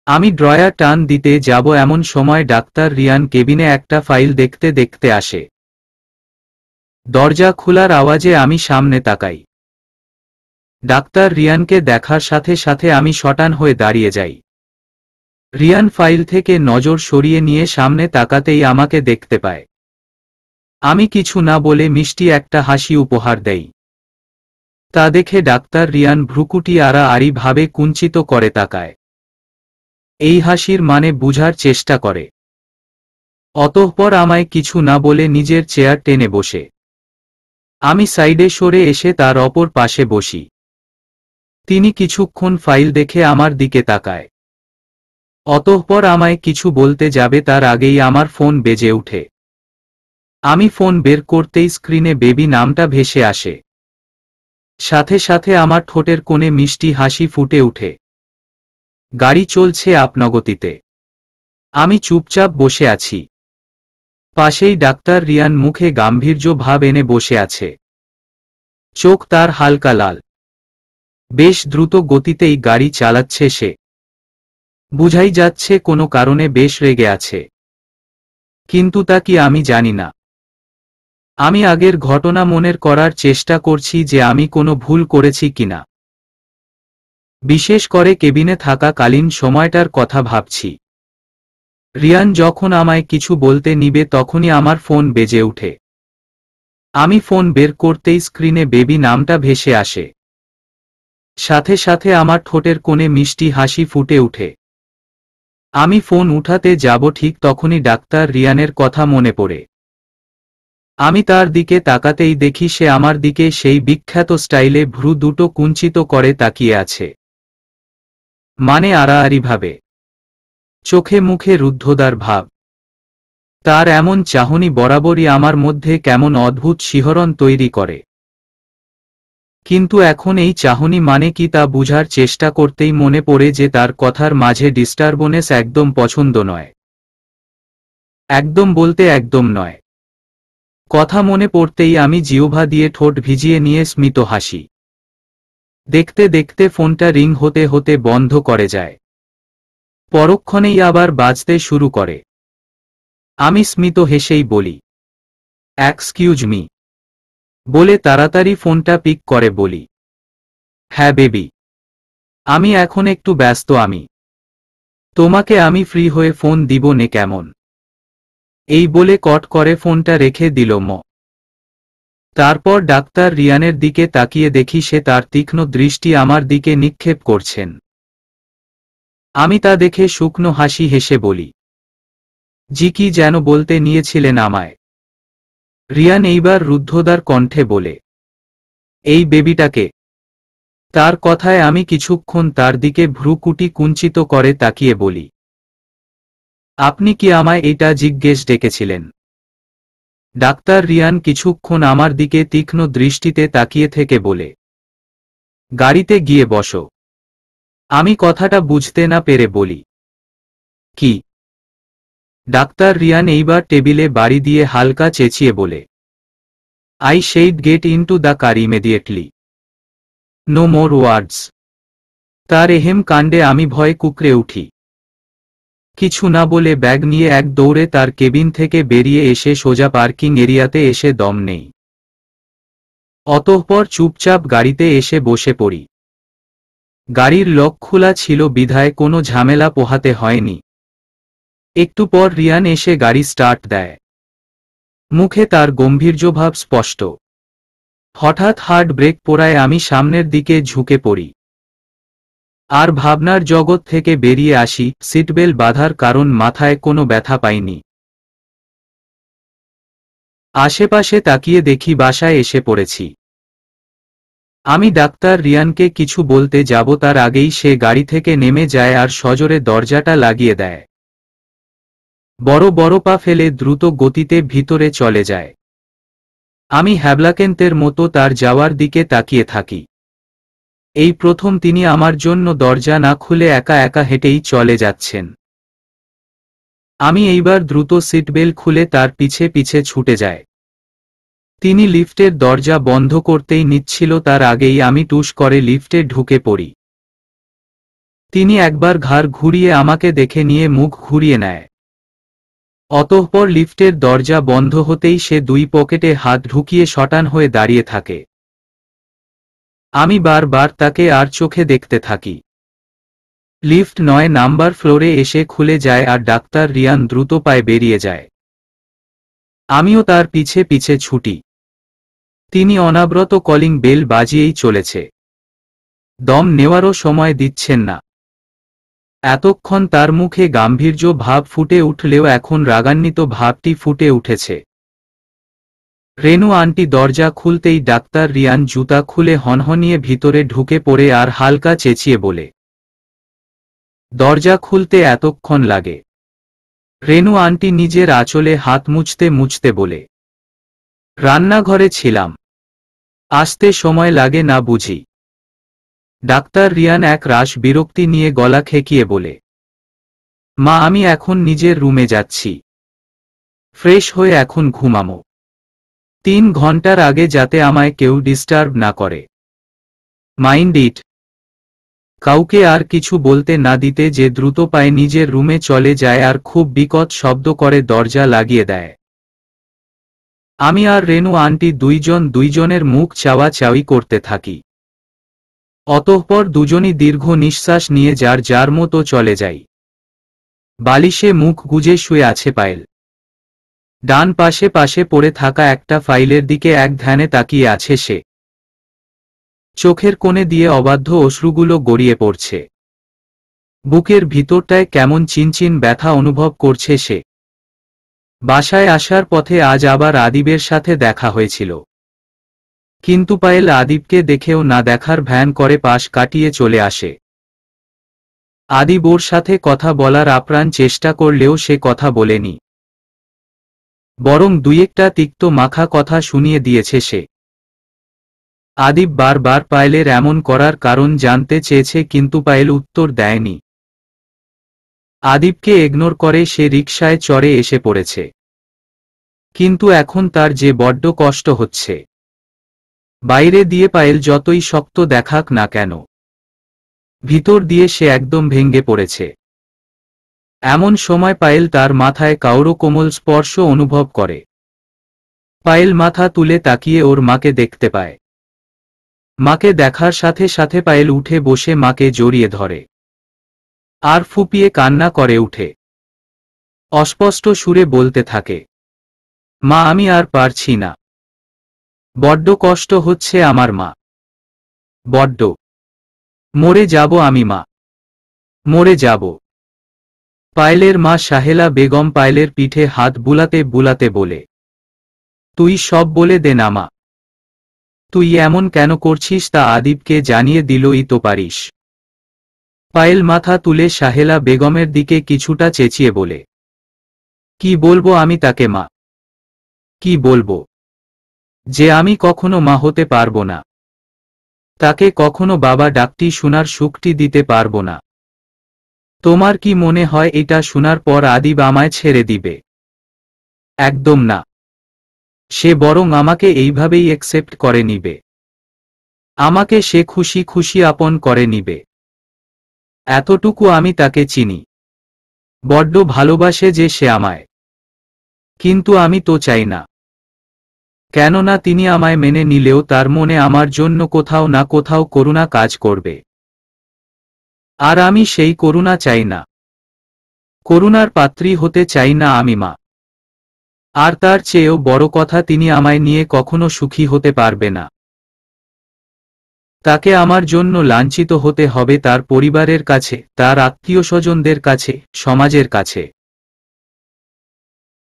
আমি ড্রয়ার টান দিতে যাব এমন সময় ডাক্তার রিয়ান কেবিনে একটা ফাইল দেখতে দেখতে আসে। দরজা খোলার আওয়াজে আমি সামনে তাকাই। ডাক্তার রিয়ানকে দেখার সাথে সাথে আমি শটান হয়ে দাঁড়িয়ে যাই। রিয়ান ফাইল থেকে নজর সরিয়ে নিয়ে সামনে তাকাতেই আমাকে দেখতে পায়। আমি কিছু না বলে মিষ্টি একটা হাসি উপহার দেই। তা দেখে ডাক্তার রিয়ান ভ্রুকুটি আড়াআড়ি ভাবে কুঞ্চিত করে তাকায়। এই হাসির মানে বুঝার চেষ্টা করে। অতঃপর আমায় কিছু না বলে নিজের চেয়ার টেনে বসে। আমি সাইডে সরে এসে তার অপর পাশে বসি। তিনি কিছুক্ষণ ফাইল দেখে আমার দিকে তাকায়। অতঃপর আমায় কিছু বলতে যাবে তার আগেই আমার ফোন বেজে ওঠে। আমি ফোন বের করতেই স্ক্রিনে বেবি নামটা ভেসে আসে। সাথে সাথে আমার ঠোঁটের কোণে মিষ্টি হাসি ফুটে ওঠে। গাড়ি চলছে আপনগতিতে। আমি চুপচাপ বসে আছি। পাশেই ডাক্তার রিয়ান মুখে গাম্ভীর্য ভাব এনে বসে আছে। চোখ তার হালকা লাল। বেশ দ্রুত গতিতেই গাড়ি চালাচ্ছে সে। বুঝাই যাচ্ছে কোনো কারণে বেশ রেগে আছে। কিন্তু তা কি আমি জানি না। আমি আগের ঘটনা মনের করার চেষ্টা করছি যে আমি কোনো ভুল করেছি কিনা। বিশেষ করে কেবিনে থাকাকালীন সময়টার কথা ভাবছি। রিয়ান যখন আমায় কিছু বলতে নিবে তখনই আমার ফোন বেজে ওঠে। আমি ফোন বের করতেই স্ক্রিনে বেবি নামটা ভেসে আসে। সাথে সাথে আমার ঠোঁটের কোণে মিষ্টি হাসি ফুটে ওঠে। আমি ফোন উঠাতে যাব ঠিক তখনই ডাক্তার রিয়ানের কথা মনে পড়ে। আমি তার দিকে তাকাতেই দেখি সে আমার দিকে সেই বিখ্যাত স্টাইলে ভ্রু দুটো কুঞ্চিত করে তাকিয়ে আছে, মানে আড়াআড়িভাবে, চোখে মুখে রুদ্ধদ্বার ভাব। তার এমন চাহনি বরাবরই আমার মধ্যে কেমন অদ্ভুত শিহরণ তৈরি করে। কিন্তু এখন এই চাহনি মানে কি তা বুঝার চেষ্টা করতেই মনে পড়ে যে তার কথার মাঝে ডিস্টারবেন্স একদম পছন্দ নয়। একদম বলতে একদম নয়। কথা মনে পড়তেই আমি জিহ্বা দিয়ে ঠোঁট ভিজিয়ে নিয়ে স্মিত হাসি। দেখতে দেখতে ফোনটা রিং হতে হতে বন্ধ করে যায়। পরক্ষণেই আবার বাজতে শুরু করে। আমি স্মিত হেসেই বলি, এক্সকিউজ মি, বলে তাড়াতাড়ি ফোনটা পিক করে বলি, হ্যাঁ বেবি, আমি এখন একটু ব্যস্ত। তোমাকে আমি ফ্রি হয়ে ফোন দিব নে কেমন? এই বলে কট করে ফোনটা রেখে দিল ম। তারপর ডাক্তার রিয়ানের দিকে তাকিয়ে দেখি সে তার তীক্ষ্ণ দৃষ্টি আমার দিকে নিক্ষেপ করছেন। আমি তা দেখে শুকনো হাসি হেসে বলি, জি কি যেন বলতে নিয়েছিলেন আমায়? রিয়ান এইবার রুদ্ধদ্বার কণ্ঠে বলে, এই বেবিটাকে। তার কথায় আমি কিছুক্ষণ তার দিকে ভ্রুকুটি কুঞ্চিত করে তাকিয়ে বলি, আপনি কি আমায় এটা জিজ্ঞেস ডেকেছিলেন? ডাক্তার রিয়ান কিছুক্ষণ আমার দিকে তীক্ষ্ণ দৃষ্টিতে তাকিয়ে থেকে বলে, গাড়িতে গিয়ে বসো। আমি কথাটা বুঝতে না পেরে বলি, কি? ডাক্তার রিয়ান এইবার টেবিলে বাড়ি দিয়ে হালকা চেঁচিয়ে বলে, I said get into the car immediately, no more words. তার এহেম কাণ্ডে আমি ভয়ে কুঁকড়ে উঠি। কিছু না বলে ব্যাগ নিয়ে এক দৌড়ে তার কেবিন থেকে বেরিয়ে এসে সোজা পার্কিং এরিয়াতে এসে দম নেই। অতঃপর চুপচাপ গাড়িতে এসে বসে পড়ি। গাড়ির লক খোলা ছিল বিধায় কোনো ঝামেলা পোহাতে হয়নি। একটু পর রিয়ান এসে গাড়ি স্টার্ট দেয়। মুখে তার গম্ভীর্যভাব স্পষ্ট। হঠাৎ হার্ড ব্রেক পোড়ায় আমি সামনের দিকে ঝুঁকে পড়ি। আর ভাবনার জগৎ থেকে বেরিয়ে আসি। সিটবেল্ট বাঁধার কারণ মাথায় কোনো ব্যথা পাইনি। আশেপাশে তাকিয়ে দেখি বাসায় এসে পড়েছি। আমি ডাক্তার রিয়ানকে কিছু বলতে যাব তার আগেই সে গাড়ি থেকে নেমে যায় আর সজোরে দরজাটা লাগিয়ে দেয়। বড় বড় পা ফেলে দ্রুত গতিতে ভিতরে চলে যায়। আমি হ্যাবলাকেন্তের মতো তার যাওয়ার দিকে তাকিয়ে থাকি। এই প্রথম তিনি আমার জন্য দরজা না খুলে একা একা হেঁটেই চলে যাচ্ছেন। আমি এইবার দ্রুত সিটবেল্ট খুলে তার পিছে পিছে ছুটে যায়। তিনি লিফটের দরজা বন্ধ করতেই নিচ্ছিল তার আগেই আমি টুস করে লিফটে ঢুকে পড়ি। তিনি একবার ঘাড় ঘুরিয়ে আমাকে দেখে নিয়ে মুখ ঘুরিয়ে নেয়। অতঃপর লিফটের দরজা বন্ধ হতেই সে দুই পকেটে হাত ঢুকিয়ে শটান হয়ে দাঁড়িয়ে থাকে। আমি বারবার তাকে আর চোখে দেখতে থাকি। লিফট ৯ নাম্বার ফ্লোরে এসে খুলে যায় আর ডাক্তার রিয়ান দ্রুত পায়ে বেরিয়ে যায়। আমিও তার পিছে পিছে ছুটি। তিনি অনাব্রত কলিং বেল বাজিয়েই চলেছে। দম নেওয়ারও সময় দিচ্ছেন না। এতক্ষণ তার মুখে গাম্ভীর্য ভাব ফুটে উঠলেও এখন রাগান্বিত ভাবটি ফুটে উঠেছে। রেনু আন্টি দরজা খুলতেই ডাক্তার রিয়ান জুতা খুলে হনহনিয়ে ভিতরে ঢুকে পড়ে আর হালকা চেঁচিয়ে বলে, দরজা খুলতে এতক্ষণ লাগে? রেনু আন্টি নিজের আঁচলে হাত মুছতে মুছতে বলে, রান্নাঘরে ছিলাম, আসতে সময় লাগে না বুঝি? ডাক্তার রিয়ান এক রাশ বিরক্তি নিয়ে গলা খেকিয়ে বলে, মা আমি এখন নিজের রুমে যাচ্ছি। ফ্রেশ হয়ে এখন ঘুমামো। ৩ ঘন্টার আগে যাতে আমায় কেউ ডিস্টার্ব না করে। Mind it. কাউকে আর কিছু বলতে না দিতে যে দ্রুত পায়ে নিজের রুমে চলে যায় আর খুব বিকট শব্দ করে দরজা লাগিয়ে দেয়। আমি আর রেনু আন্টি দুইজনের মুখ চাওয়াচাওয়ি করতে থাকি। অতঃপর দুজনই দীর্ঘ নিঃশ্বাস নিয়ে যার যার মতো চলে যায়। বালিশে মুখ গুজে শুয়ে আছে পায়েল। ডান পাশে পাশে পড়ে থাকা একটা ফাইলের দিকে এক ধ্যানে তাকিয়ে আছে সে। চোখের কোণে দিয়ে অবাধ্য অশ্রুগুলো গড়িয়ে পড়ছে। বুকের ভিতরটায় কেমন চিনচিন ব্যথা অনুভব করছে সে। বাসায় আসার পথে আজ আবার আদিবের সাথে দেখা হয়েছিল, কিন্তু পায়েল আদিবকে দেখেও না দেখার ভ্যান করে পাশ কাটিয়ে চলে আসে। আদিব ওর সাথে কথা বলার আপ্রাণ চেষ্টা করলেও সে কথা বলেনি, বরং দুই একটা তিক্ত মাখা কথা শুনিয়ে দিয়েছে সে। আদিব বারবার পায়েলের এমন করার কারণ জানতে চেয়েছে, কিন্তু পায়েল উত্তর দেয়নি। আদিবকে ইগনোর করে সে রিকশায় চড়ে এসে পড়েছে। কিন্তু এখন তার যে বড্ড কষ্ট হচ্ছে। বাইরে দিয়ে পায়েল যতই শক্ত দেখাক না কেন, ভিতর দিয়ে সে একদম ভেঙে পড়েছে। এমন সময় পায়েল তার মাথায় কাউরো কোমল স্পর্শ অনুভব করে। পায়েল মাথা তুলে তাকিয়ে ওর মাকে দেখতে পায়। মাকে দেখার সাথে সাথে পায়েল উঠে বসে মাকে জড়িয়ে ধরে আর ফুপিয়ে কান্না করে উঠে। অস্পষ্ট সুরে বলতে থাকে, মা আমি আর পারছি না, বড্ড কষ্ট হচ্ছে আমার মা, বড্ড। মরে যাব আমি মা, মরে যাব। পায়েলের মা সাহেলা বেগম পায়েলের পিঠে হাত বুলাতে বুলাতে বলে, তুই সব বলে দে না মা, তুই এমন কেন করছিস তা আদিবকে জানিয়ে দিলই তো পারিস। পায়েল মাথা তুলে সাহেলা বেগমের দিকে কিছুটা চেঁচিয়ে বলে, কি বলবো আমি তাকে মা, কি বলবো? যে আমি কখনো মা হতে পারবো না, তাকে কখনো বাবা ডাকটি শোনার সুখটি দিতে পারবো না। তোমার কি মনে হয় এটা শোনার পর আদিব আমায় ছেড়ে দিবে? একদম না, সে বরং আমাকে এইভাবেই অ্যাকসেপ্ট করে নিবে। আমাকে সে খুশি খুশি আপন করে নিবে। এতটুকু আমি তাকে চিনি, বড্ড ভালোবাসে যে সে আমায়। কিন্তু আমি তো চাই না, কেননা তিনি আমায় মেনে নিলেও তার মনে আমার জন্য কোথাও না কোথাও করুণা কাজ করবে, আর আমি সেই করুণা চাই না। করুণার পাত্রী হতে চাই না আমি মা। আর তার চেয়েও বড় কথা, তিনি আমায় নিয়ে কখনো সুখী হতে পারবে না। তাকে আমার জন্য লাঞ্ছিত হতে হবে তার পরিবারের কাছে, তার আত্মীয়স্বজনদের কাছে, সমাজের কাছে।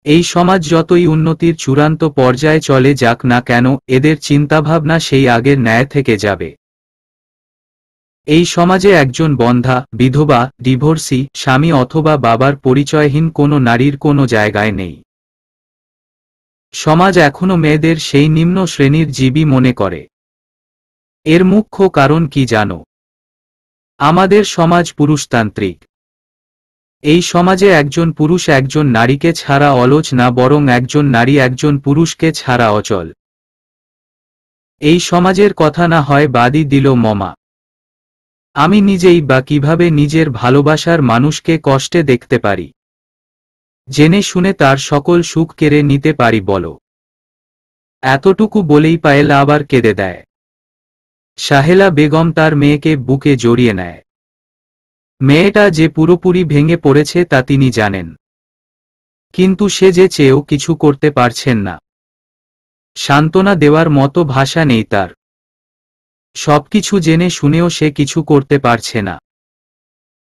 এই সমাজ যতই উন্নতির চূড়ান্ত পর্যায়ে চলে যাক না কেন, এদের চিন্তাভাবনা সেই আগের ন্যায় থেকে যাবে। এই সমাজে একজন বন্ধ্যা, বিধবা, ডিভোর্সি, স্বামী অথবা বাবার পরিচয়হীন কোনো নারীর কোনো জায়গায় নেই। সমাজ এখনো মেয়েদের সেই নিম্ন শ্রেণীর জীবী মনে করে। এর মুখ্য কারণ কি জানো? আমাদের সমাজ পুরুষতান্ত্রিক। এই সমাজে একজন পুরুষ একজন নারীকে ছাড়া অলজ না, বরং একজন নারী একজন পুরুষকে ছাড়া অচল। এই সমাজের কথা না হয় বাদই দিল মমা, আমি নিজেই বা কিভাবে নিজের ভালোবাসার মানুষকে কষ্টে দেখতে পারি, জেনে শুনে তার সকল সুখ কেড়ে নিতে পারি বলো? এতটুকু বলেই পায়েল আবার কেঁদে দেয়। সাহেলা বেগম তার মেয়েকে বুকে জড়িয়ে নেয়। মেয়েটা যে পুরোপুরি ভেঙে পড়েছে তা তিনি জানেন, কিন্তু সে যে চেয়েও কিছু করতে পারছেন না। সান্ত্বনা দেওয়ার মতো ভাষা নেই তার। সবকিছু জেনে শুনেও সে কিছু করতে পারছে না।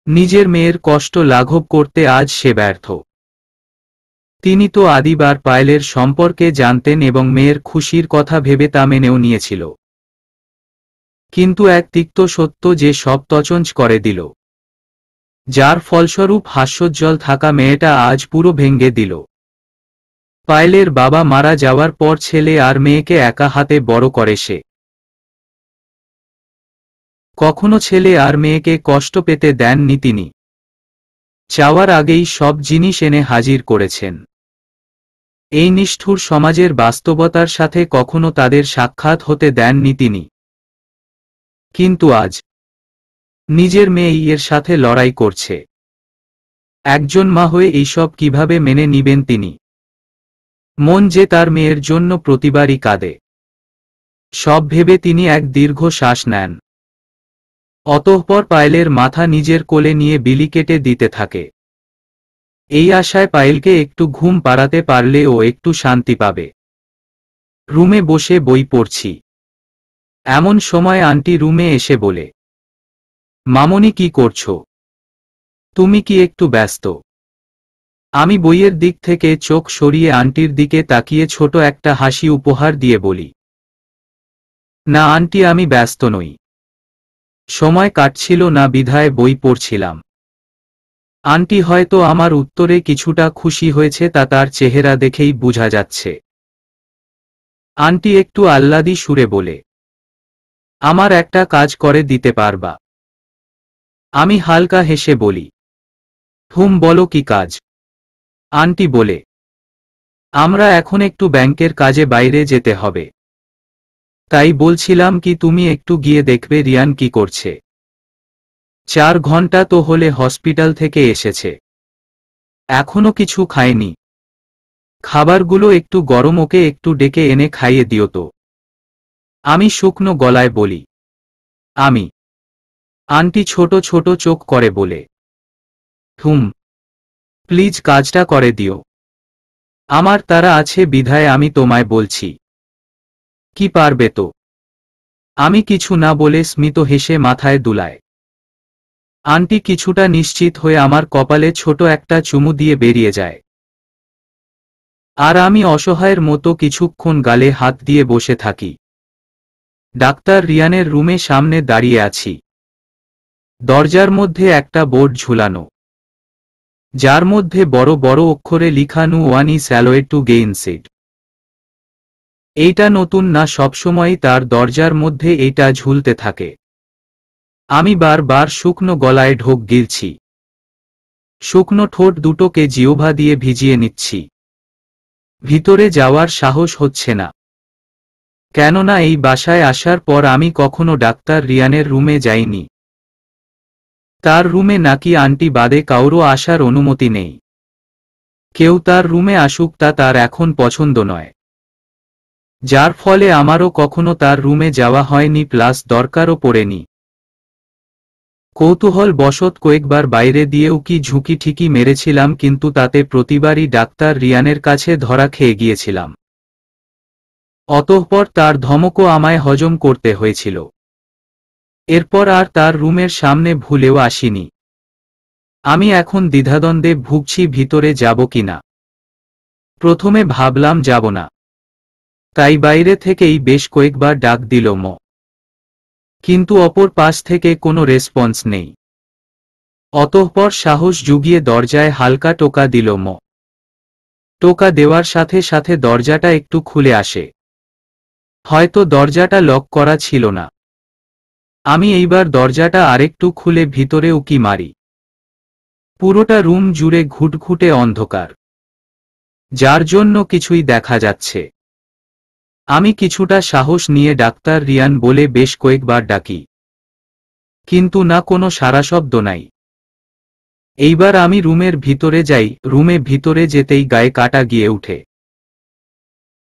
নিজের মেয়ের কষ্ট লাঘব করতে আজ সে ব্যর্থ। তিনি তো আদিব আর পায়েলের সম্পর্কে জানতেন এবং মেয়ের খুশির কথা ভেবে তা মেনেও নিয়েছিল। কিন্তু এক তিক্ত সত্য যে সব তছনছ করে দিল, যার ফলস্বরূপ হাস্যোজ্জ্বল থাকা মেয়েটা আজ পুরো ভেঙে দিল। পায়েলের বাবা মারা যাওয়ার পর ছেলে আর মেয়েকে একা হাতে বড় করে সে। কখনো ছেলে আর মেয়েকে কষ্ট পেতে দেননি তিনি। চাওয়ার আগেই সব জিনিস এনে হাজির করেছেন। এই নিষ্ঠুর সমাজের বাস্তবতার সাথে কখনো তাদের সাক্ষাৎ হতে দেননি তিনি। কিন্তু আজ নিজের মেয়ে এর সাথে লড়াই করছে। একজন মা হয়ে এইসব কিভাবে মেনে নিবেন তিনি? মন যে তার মেয়ের জন্য প্রতিবারই কাঁদে। সব ভেবে তিনি এক দীর্ঘ শ্বাস নেন। অতঃপর পায়েলের মাথা নিজের কোলে নিয়ে বিলি কেটে দিতে থাকে। এই আশায় পায়েলকে একটু ঘুম পাড়াতে পারলে ও একটু শান্তি পাবে। রুমে বসে বই পড়ছি। এমন সময় আন্টি রুমে এসে বলে, মামনি কি করছো? তুমি কি একটু ব্যস্ত? আমি বইয়ের দিক থেকে চোখ সরিয়ে আন্টির দিকে তাকিয়ে ছোট একটা হাসি উপহার দিয়ে বলি, না আন্টি, আমি ব্যস্ত নই। সময় কাটছিল না বিধায় বই পড়ছিলাম। আন্টি হয়তো আমার উত্তরে কিছুটা খুশি হয়েছে, তা তার চেহারা দেখেই বোঝা যাচ্ছে। আন্টি একটু আহ্লাদি সুরে বলে, আমার একটা কাজ করে দিতে পারবা? আমি হালকা হেসে বলি, বলো কি কাজ? আন্টি বলে, আমরা এখন একটু ব্যাংকের কাজে বাইরে যেতে হবে। তাই বলছিলাম কি তুমি একটু গিয়ে দেখবে রিয়ান কি করছে। 4 ঘন্টা তো হলে হসপিটাল থেকে এসেছে, এখনো কিছু খায়নি। খাবারগুলো একটু গরম, ওকে একটু ডেকে এনে খাইয়ে দিও তো। আমি শুকনো গলায় বলি, আমি। আন্টি ছোট ছোট চোখ করে বলে, প্লিজ কাজটা করে দিও। আমার তারা আছে বিধায় আমি তোমায় বলছি। কি পারবে তো? আমি কিছু না বলে স্মিত হেসে মাথায় দুলায়। আন্টি কিছুটা নিশ্চিত হয়ে আমার কপালে ছোট একটা চুমু দিয়ে বেরিয়ে যায়। আর আমি অসহায়ের মতো কিছুক্ষণ গালে হাত দিয়ে বসে থাকি। ডাক্তার রিয়ানের রুমে সামনে দাঁড়িয়ে আছি। দরজার মধ্যে একটা বোর্ড ঝুলানো, যার মধ্যে বড় বড় অক্ষরে লিখা no one is allowed to gain seat. এইটা নতুন না, সবসময়ই তার দরজার মধ্যে এইটা ঝুলতে থাকে। আমি বারবার শুকনো গলায় ঢোক গিলছি। শুকনো ঠোঁট দুটোকে জিহ্বা দিয়ে ভিজিয়ে নিচ্ছি। ভিতরে যাওয়ার সাহস হচ্ছে না, কেননা এই বাসায় আসার পর আমি কখনো ডাক্তার রিয়ানের রুমে যাইনি। তার রুমে নাকি আন্টি বাদে কাউরও আসার অনুমতি নেই। কেউ তার রুমে আসুক তা তার এখন পছন্দ নয়, যার ফলে আমারও কখনো তার রুমে যাওয়া হয়নি, প্লাস দরকারও পড়েনি। কৌতূহল বশত কয়েকবার বাইরে দিয়েও কি ঝুঁকি ঠিকই মেরেছিলাম, কিন্তু তাতে প্রতিবারই ডাক্তার রিয়ানের কাছে ধরা খেয়ে গিয়েছিলাম। অতঃপর তার ধমকও আমায় হজম করতে হয়েছিল। এরপর আর তার রুমের সামনে ভুলেও আসিনি। আমি এখন দ্বিধাদ্বন্দ্বে ভুগছি ভিতরে যাব কিনা। প্রথমে ভাবলাম যাব না, তাই বাইরে থেকেই বেশ কয়েকবার ডাক দিল ম, কিন্তু অপর পাশ থেকে কোনো রেসপন্স নেই। অতঃপর সাহস জুগিয়ে দরজায় হালকা টোকা দিল ম। টোকা দেওয়ার সাথে সাথে দরজাটা একটু খুলে আসে। হয়তো দরজাটা লক করা ছিল না। আমি এইবার দরজাটা আরেকটু খুলে ভিতরে উকি মারি। পুরোটা রুম জুড়ে ঘুটঘুটে অন্ধকার, যার জন্য কিছুই দেখা যাচ্ছে। আমি কিছুটা সাহস নিয়ে ডাক্তার রিয়ান বলে বেশ কয়েকবার ডাকি, কিন্তু না, কোনো সাড়াশব্দ নাই। এইবার আমি রুমের ভিতরে যাই। রুমে ভিতরে যেতেই গায়ে কাটা গিয়ে উঠে।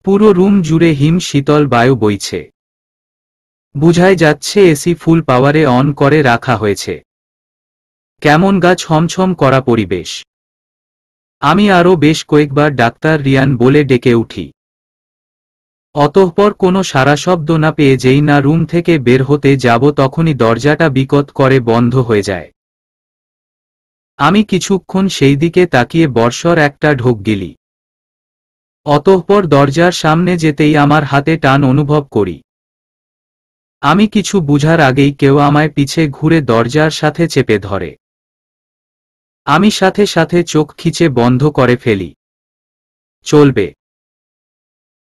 পুরো রুম জুড়ে হিম শীতল বায়ু বইছে। বুঝাই যাচ্ছে এসি ফুল পাওয়ারে অন করে রাখা হয়েছে। কেমন গা ছমছম করা পরিবেশ। আমি আরও বেশ কয়েকবার ডাক্তার রিয়ান বলে ডেকে উঠি। অতঃপর কোনো সাড়াশব্দ না পেয়ে যেই না রুম থেকে বের হতে যাব, তখনই দরজাটা বিকট করে বন্ধ হয়ে যায়। আমি কিছুক্ষণ সেই দিকে তাকিয়ে বর্ষর একটা ঢোক গিলি। অতঃপর দরজার সামনে যেতেই আমার হাতে টান অনুভব করি। আমি কিছু বুঝার আগেই কেউ আমায় পিছে ঘুরে দরজার সাথে চেপে ধরে। আমি সাথে সাথে চোখ খিচে বন্ধ করে ফেলি। চলবে।